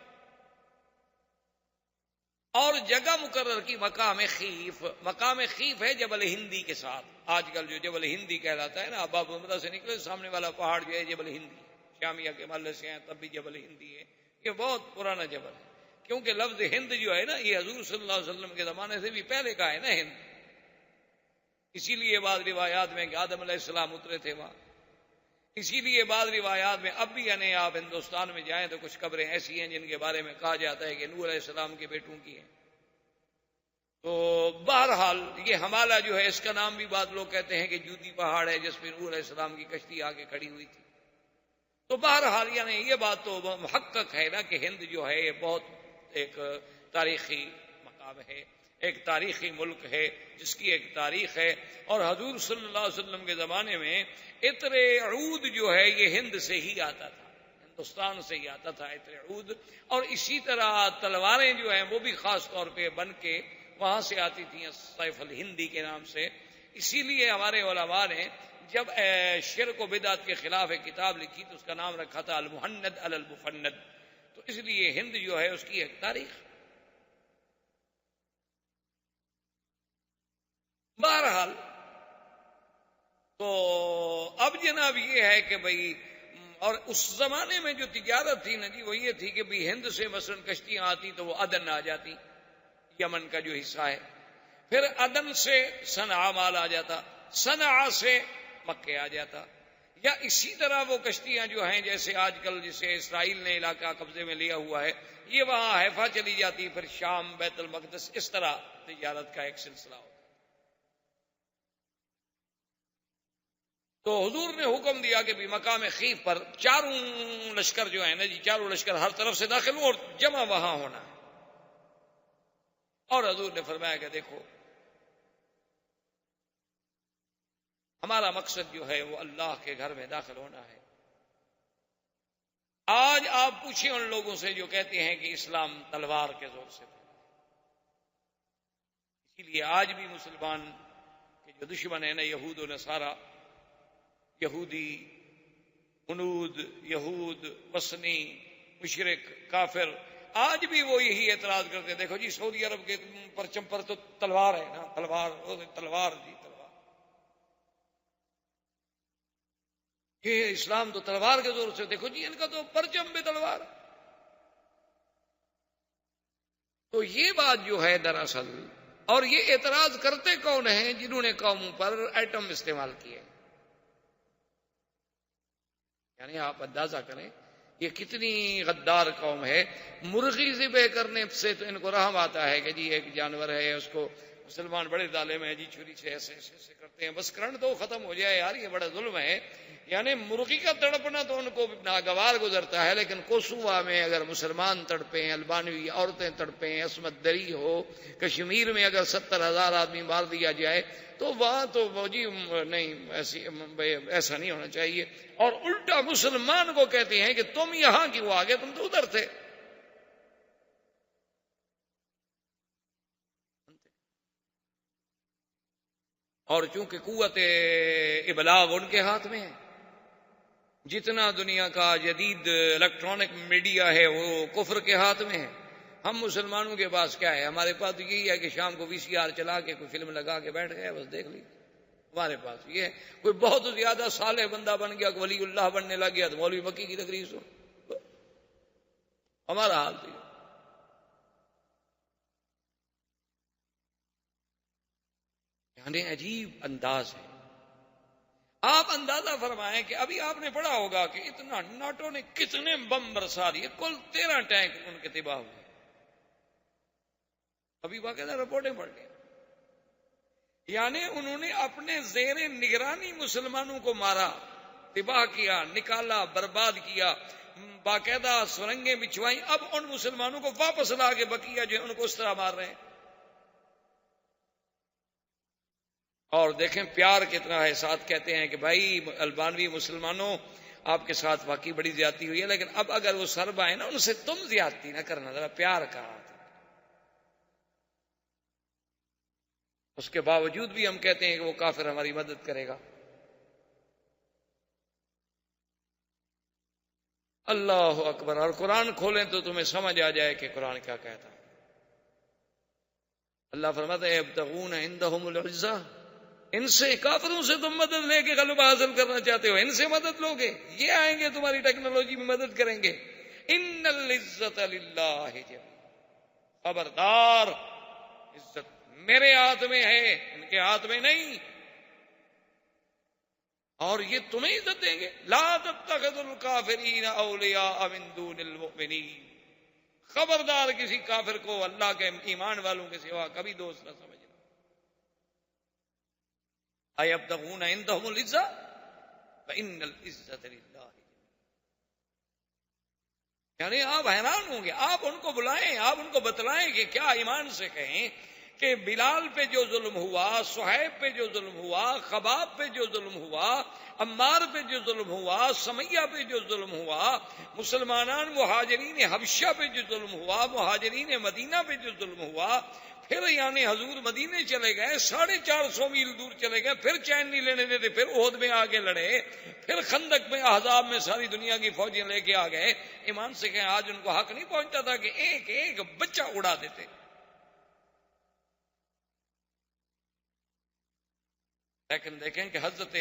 اور جگہ مقرر کی مقام خیف. مقام خیف ہے جبل ہندی کے ساتھ، آج کل جو جبل ہندی کہلاتا ہے نا، اب آپ عمرہ سے نکلے سامنے والا پہاڑ جو ہے جبل ہندی، شامیہ کے محلے سے ہیں تب بھی جبل ہندی ہے. یہ بہت پرانا جبل ہے کیونکہ لفظ ہند جو ہے نا یہ حضور صلی اللہ علیہ وسلم کے زمانے سے بھی پہلے کا ہے نا ہند. اسی لیے بعض روایات میں کہ آدم علیہ السلام اترے تھے وہاں. اسی لیے بعض روایات میں اب بھی یعنی آپ ہندوستان میں جائیں تو کچھ قبریں ایسی ہیں جن کے بارے میں کہا جاتا ہے کہ نوح علیہ السلام کے بیٹوں کی ہیں. تو بہرحال یہ ہمالہ جو ہے اس کا نام بھی بعض لوگ کہتے ہیں کہ جودی پہاڑ ہے جس پہ نوح علیہ السلام کی کشتی آگے کھڑی ہوئی تھی. تو بہرحال یعنی یہ بات تو محقق ہے نا کہ ہند جو ہے یہ بہت ایک تاریخی مقام ہے، ایک تاریخی ملک ہے جس کی ایک تاریخ ہے. اور حضور صلی اللہ علیہ وسلم کے زمانے میں عطر عود جو ہے یہ ہند سے ہی آتا تھا، ہندوستان سے ہی آتا تھا عطر عود. اور اسی طرح تلواریں جو ہیں وہ بھی خاص طور پہ بن کے وہاں سے آتی تھیں سیف الہندی کے نام سے. اسی لیے ہمارے علماء نے جب شرک و بدعت کے خلاف ایک کتاب لکھی تو اس کا نام رکھا تھا المہند علی المفند. تو اس لیے ہند جو ہے اس کی ایک تاریخ. بہرحال تو اب جناب یہ ہے کہ بھئی، اور اس زمانے میں جو تجارت تھی نا جی وہ یہ تھی کہ بھئی ہند سے مثلا کشتیاں آتی تو وہ عدن آ جاتی، یمن کا جو حصہ ہے. پھر عدن سے صنعاء مال آ جاتا، صنعاء سے مکے آ جاتا. یا اسی طرح وہ کشتیاں جو ہیں جیسے آج کل جسے اسرائیل نے علاقہ قبضے میں لیا ہوا ہے یہ وہاں حیفا چلی جاتی، پھر شام بیت المقدس، اس طرح تجارت کا ایک سلسلہ ہوتا. تو حضور نے حکم دیا کہ بھی مقام خیف پر 4 لشکر جو ہیں نا جی 4 لشکر ہر طرف سے داخل ہوں اور جمع وہاں ہونا ہے. اور حضور نے فرمایا کہ دیکھو ہمارا مقصد جو ہے وہ اللہ کے گھر میں داخل ہونا ہے۔ آج آپ پوچھیں ان لوگوں سے جو کہتے ہیں کہ اسلام تلوار کے زور سے پھیلا، اسی لیے آج بھی مسلمان کے جو دشمن ہیں نا، یہود و نصارہ، یہودی، ہنود، یہود، وثنی، مشرک، کافر، آج بھی وہ یہی اعتراض کرتے، دیکھو جی سعودی عرب کے پرچم پر تو تلوار ہے نا، تلوار تلوار جی تلوار، یہ اسلام تو تلوار کے زور سے، دیکھو جی ان کا تو پرچم بھی تلوار۔ تو یہ بات جو ہے دراصل، اور یہ اعتراض کرتے کون ہیں؟ جنہوں نے قوموں پر ایٹم استعمال کیے، یعنی آپ اندازہ کریں یہ کتنی غدار قوم ہے۔ مرغی ذبح کرنے سے تو ان کو رحم آتا ہے کہ جی ایک جانور ہے، اس کو مسلمان بڑے ظالم ہیں جی، چھری سے ایسے ایسے ایسے کرتے ہیں، بس کرنٹ تو ختم ہو جائے یار، یہ بڑا ظلم ہے۔ یعنی مرغی کا تڑپنا تو ان کو ناگوار گزرتا ہے، لیکن کوسووا میں اگر مسلمان تڑپیں، البانوی عورتیں تڑپیں، عصمت دری ہو، کشمیر میں اگر 70,000 آدمی مار دیا جائے تو وہاں تو وہ جی نہیں، ایسا نہیں ہونا چاہیے۔ اور الٹا مسلمان کو کہتے ہیں کہ تم یہاں کیوں آ گئے، تم تو ادھر تھے۔ اور چونکہ قوت ابلاغ ان کے ہاتھ میں ہے، جتنا دنیا کا جدید الیکٹرانک میڈیا ہے وہ کفر کے ہاتھ میں ہے۔ ہم مسلمانوں کے پاس کیا ہے؟ ہمارے پاس یہی ہے کہ شام کو VCR چلا کے کوئی فلم لگا کے بیٹھ گئے، بس دیکھ لی۔ ہمارے پاس یہ ہے، کوئی بہت زیادہ صالح بندہ بن گیا، ولی اللہ بننے لگ گیا تو مولوی مکی کی تقریر سو، ہمارا حال تو یعنی عجیب انداز ہے۔ آپ اندازہ فرمائیں کہ ابھی آپ نے پڑھا ہوگا کہ اتنا ناٹو نے کتنے بم برسا دیے، کل 13 ٹینک ان کے تباہ ہوئے، ابھی باقاعدہ رپورٹیں پڑھ لیں۔ یعنی انہوں نے اپنے زیر نگرانی مسلمانوں کو مارا، تباہ کیا، نکالا، برباد کیا، باقاعدہ سرنگیں بچھوائیں، اب ان مسلمانوں کو واپس لا کے بقیہ جو ان کو اس طرح مار رہے ہیں۔ اور دیکھیں پیار کتنا ہے، ساتھ کہتے ہیں کہ بھائی البانوی مسلمانوں آپ کے ساتھ واقعی بڑی زیادتی ہوئی ہے، لیکن اب اگر وہ سرب آئے نا ان سے تم زیادتی نہ کرنا، ذرا پیار کا۔ اس کے باوجود بھی ہم کہتے ہیں کہ وہ کافر ہماری مدد کرے گا۔ اللہ اکبر۔ اور قرآن کھولیں تو تمہیں سمجھ آ جائے کہ قرآن کیا کہتا ہے۔ اللہ فرماتا ہے یبتغون عندہم العزہ، ان سے، کافروں سے تم مدد لے کے غلبہ حاصل کرنا چاہتے ہو، ان سے مدد لو گے، یہ آئیں گے تمہاری ٹیکنالوجی میں مدد کریں گے۔ ان العزت للہ جميعا، خبردار عزت میرے ہاتھ میں ہے، ان کے ہاتھ میں نہیں، اور یہ تمہیں عزت دیں گے۔ لا تتخذوا الکافرین اولیاء من دون المؤمنین، خبردار کسی کافر کو اللہ کے ایمان والوں کے سوا کبھی دوست نہ سمجھنا۔ ایبتغون عندہم العزہ فإن العزة للہ، یعنی آپ حیران ہوں گے، آپ ان کو بلائیں، آپ ان کو بتلائیں کہ کیا ایمان سے کہیں کہ بلال پہ جو ظلم ہوا، صہیب پہ جو ظلم ہوا، خباب پہ جو ظلم ہوا، عمار پہ جو ظلم ہوا، سمیہ پہ جو ظلم ہوا، مسلمانان مہاجرین حبشہ پہ جو ظلم ہوا، مہاجرین مدینہ پہ جو ظلم ہوا، پھر یعنی حضور مدینے چلے گئے، 450 میل دور چلے گئے، پھر چین نہیں لینے دیتے، پھر احد میں آگے لڑے، پھر خندق میں احزاب میں ساری دنیا کی فوجیں لے کے آ گئے۔ ایمان سے کہیں آج ان کو حق نہیں پہنچتا تھا کہ ایک ایک بچہ اڑا دیتے؟ لیکن دیکھیں کہ حضرت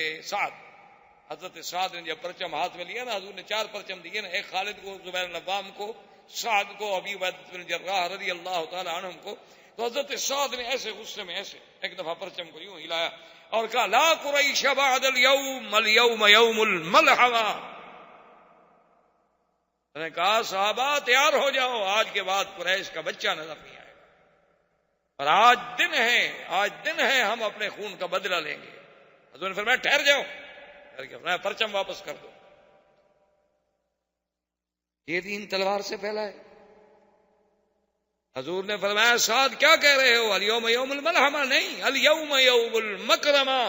سعد نے جب پرچم ہاتھ میں لیا نا، حضور نے 4 پرچم دیے نا، ایک خالد کو، زبیر بن عوام کو، سعد کو، ابی عبیدہ بن جراح رضی اللہ تعالی عنہم کو، تو حضرت سعد نے ایسے غصے میں ایسے ایک دفعہ پرچم کو یوں ہلایا اور کہا لا قریش بعد اليوم، اليوم یوم الملحمہ۔ میں نے کہا صحابہ تیار ہو جاؤ، آج کے بعد قریش کا بچہ نظر نہیں آئے گا، اور آج دن ہے ہم اپنے خون کا بدلہ لیں گے۔ حضور نے فرمایا ٹھہر جاؤ، فرمایا پرچم واپس کر دو۔ یہ دین تلوار سے پھیلا ہے۔ حضور نے فرمایا سعد کیا کہہ رہے ہو، الیوم یوم الملحمہ نہیں، الیوم یوم المکرمہ،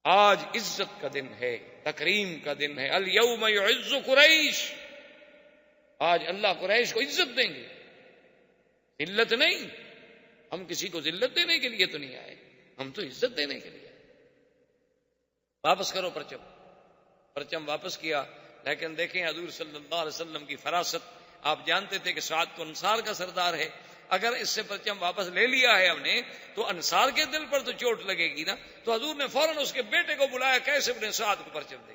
آج عزت کا دن ہے، تکریم کا دن ہے. الیوم یعز قریش، آج اللہ قریش کو عزت دیں گے، ذلت نہیں. ہم کسی کو ذلت دینے کے لیے تو نہیں آئے، ہم تو عزت دینے کے لیے آئے. واپس کرو پرچم. پرچم واپس کیا، لیکن دیکھیں حضور صلی اللہ علیہ وسلم کی فراست. آپ جانتے تھے کہ سعد تو انصار کا سردار ہے، اگر اس سے پرچم واپس لے لیا ہے ہم نے تو انصار کے دل پر تو چوٹ لگے گی نا. تو حضور نے فوراً اس کے بیٹے کو بلایا، کیسے اپنے سعد کو پرچم دے.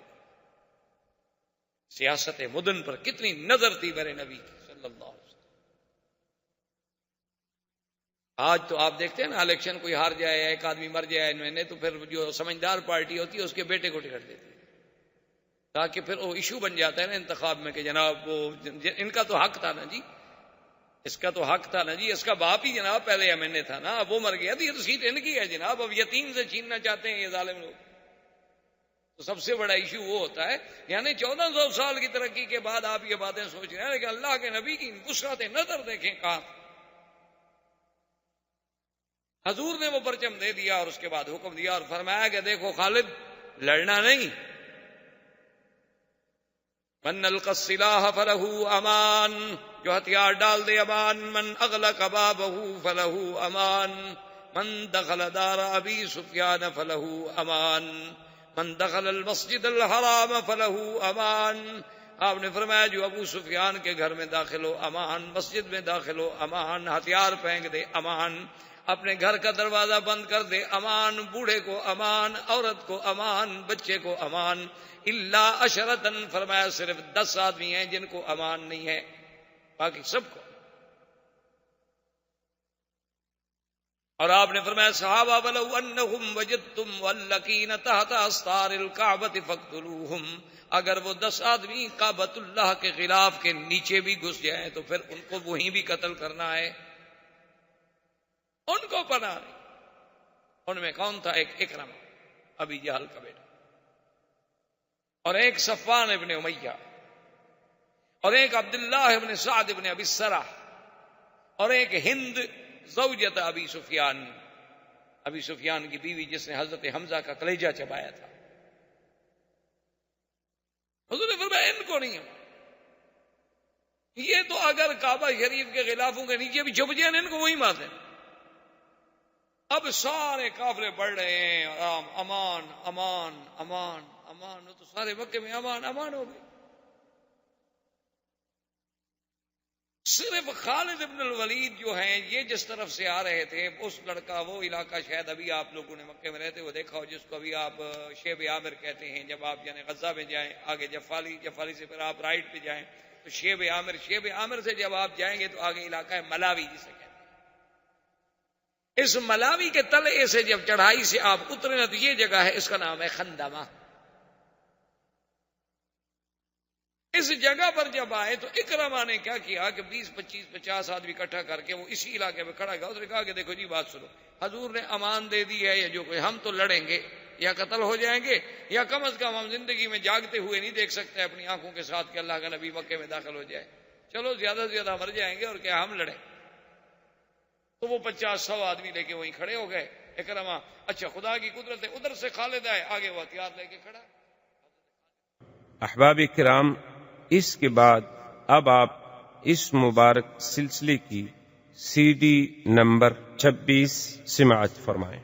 سیاست مدن پر کتنی نظر تھی میرے نبی کی صلی اللہ علیہ وسلم. آج تو آپ دیکھتے ہیں نا، الیکشن کوئی ہار جائے یا ایک آدمی مر جائے میں نے، تو پھر جو سمجھدار پارٹی ہوتی ہے اس کے بیٹے کو ٹکٹ دیتی ہے، تاکہ پھر وہ ایشو بن جاتا ہے نا انتخاب میں کہ جناب وہ ان کا تو حق تھا نا جی، اس کا تو حق تھا نا جی، اس کا باپ ہی جناب پہلے ایم تھا نا، اب وہ مر گیا تو یہ تو سیٹ ان کی ہے جناب، اب یتیم سے چھیننا چاہتے ہیں یہ ظالم لوگ. تو سب سے بڑا ایشو وہ ہوتا ہے. یعنی 1400 سال کی ترقی کے بعد آپ یہ باتیں سوچ رہے ہیں، لیکن اللہ کے نبی کی وسعت نظر دیکھیں کہاں. حضور نے وہ پرچم دے دیا اور اس کے بعد حکم دیا اور فرمایا کہ دیکھو خالد، لڑنا نہیں. من القى السلاح فله امان، جو ہتھیار ڈال دے امان. من اغلق بابه فله امان. من دخل دار ابی سفیان فله امان. من دخل المسجد الحرام فله امان. آپ نے فرمایا جو ابو سفیان کے گھر میں داخل ہو امان، مسجد میں داخل ہو امان، ہتھیار پھینک دے امان، اپنے گھر کا دروازہ بند کر دے امان، بوڑھے کو امان، عورت کو امان، بچے کو امان. الا عشرتن، فرمایا صرف 10 آدمی ہیں جن کو امان نہیں ہے، باقی سب کو. اور آپ نے فرمایا صحابہ ولو انہم وجدتم واللکین تحت استار الکعبۃ فاقتلوہم، اگر وہ 10 آدمی کعبۃ اللہ کے خلاف کے نیچے بھی گھس جائیں تو پھر ان کو وہیں بھی قتل کرنا ہے، ان کو پناہ نہیں. ان میں کون تھا؟ ایک اکرم ابی جہل کا بیٹا، اور ایک صفوان ابن امیہ، اور ایک عبداللہ ابن سعد ابن ابی السرح، اور ایک ہند زوجت ابی سفیان، ابی سفیان کی بیوی جس نے حضرت حمزہ کا کلیجہ چبایا تھا. حضور نے فرمایا ان کو نہیں. یہ تو اگر کعبہ شریف کے غلافوں کے نیچے بھی چھپ جائیں ان کو وہی مار دیں. اب سارے کافرے بڑھ رہے ہیں، امان امان امان امان، تو سارے مکے میں امان امان ہو گئے. صرف خالد ابن الولید جو ہیں یہ جس طرف سے آ رہے تھے، اس لڑکا وہ علاقہ شاید ابھی آپ لوگوں نے مکے میں رہتے ہوئے دیکھا ہو، جس کو ابھی آپ شیب عامر کہتے ہیں. جب آپ یعنی غزہ میں جائیں آگے جفالی سے پھر آپ رائٹ پہ جائیں تو شیب عامر سے جب آپ جائیں گے تو آگے علاقہ ہے ملاوی جسے کہتے ہیں. اس ملاوی کے تلے سے جب چڑھائی سے آپ اترے نا تو یہ جگہ ہے، اس کا نام ہے خندمہ. اس جگہ پر جب آئے تو اکرمہ نے کیا کیا کہ 20 25 50 آدمی اکٹھا کر کے وہ اسی علاقے میں کھڑا گیا. اس نے کہا کہ دیکھو جی بات سنو، حضور نے امان دے دی ہے، یا جو کوئی ہم تو لڑیں گے یا قتل ہو جائیں گے، یا کم از کم ہم زندگی میں جاگتے ہوئے نہیں دیکھ سکتے اپنی آنکھوں کے ساتھ کہ اللہ کا نبی مکے میں داخل ہو جائے. چلو زیادہ سے زیادہ مر جائیں گے اور کیا ہم لڑیں. تو وہ 50-100 آدمی لے کے وہیں کھڑے ہو گئے. اکرمہ اچھا خدا کی قدرت ہے ادھر سے خالد آئے، آگے وہ ہتھیار لے کے کھڑا. احباب کرام، اس کے بعد اب آپ اس مبارک سلسلے کی CD نمبر 26 سماعت فرمائیں.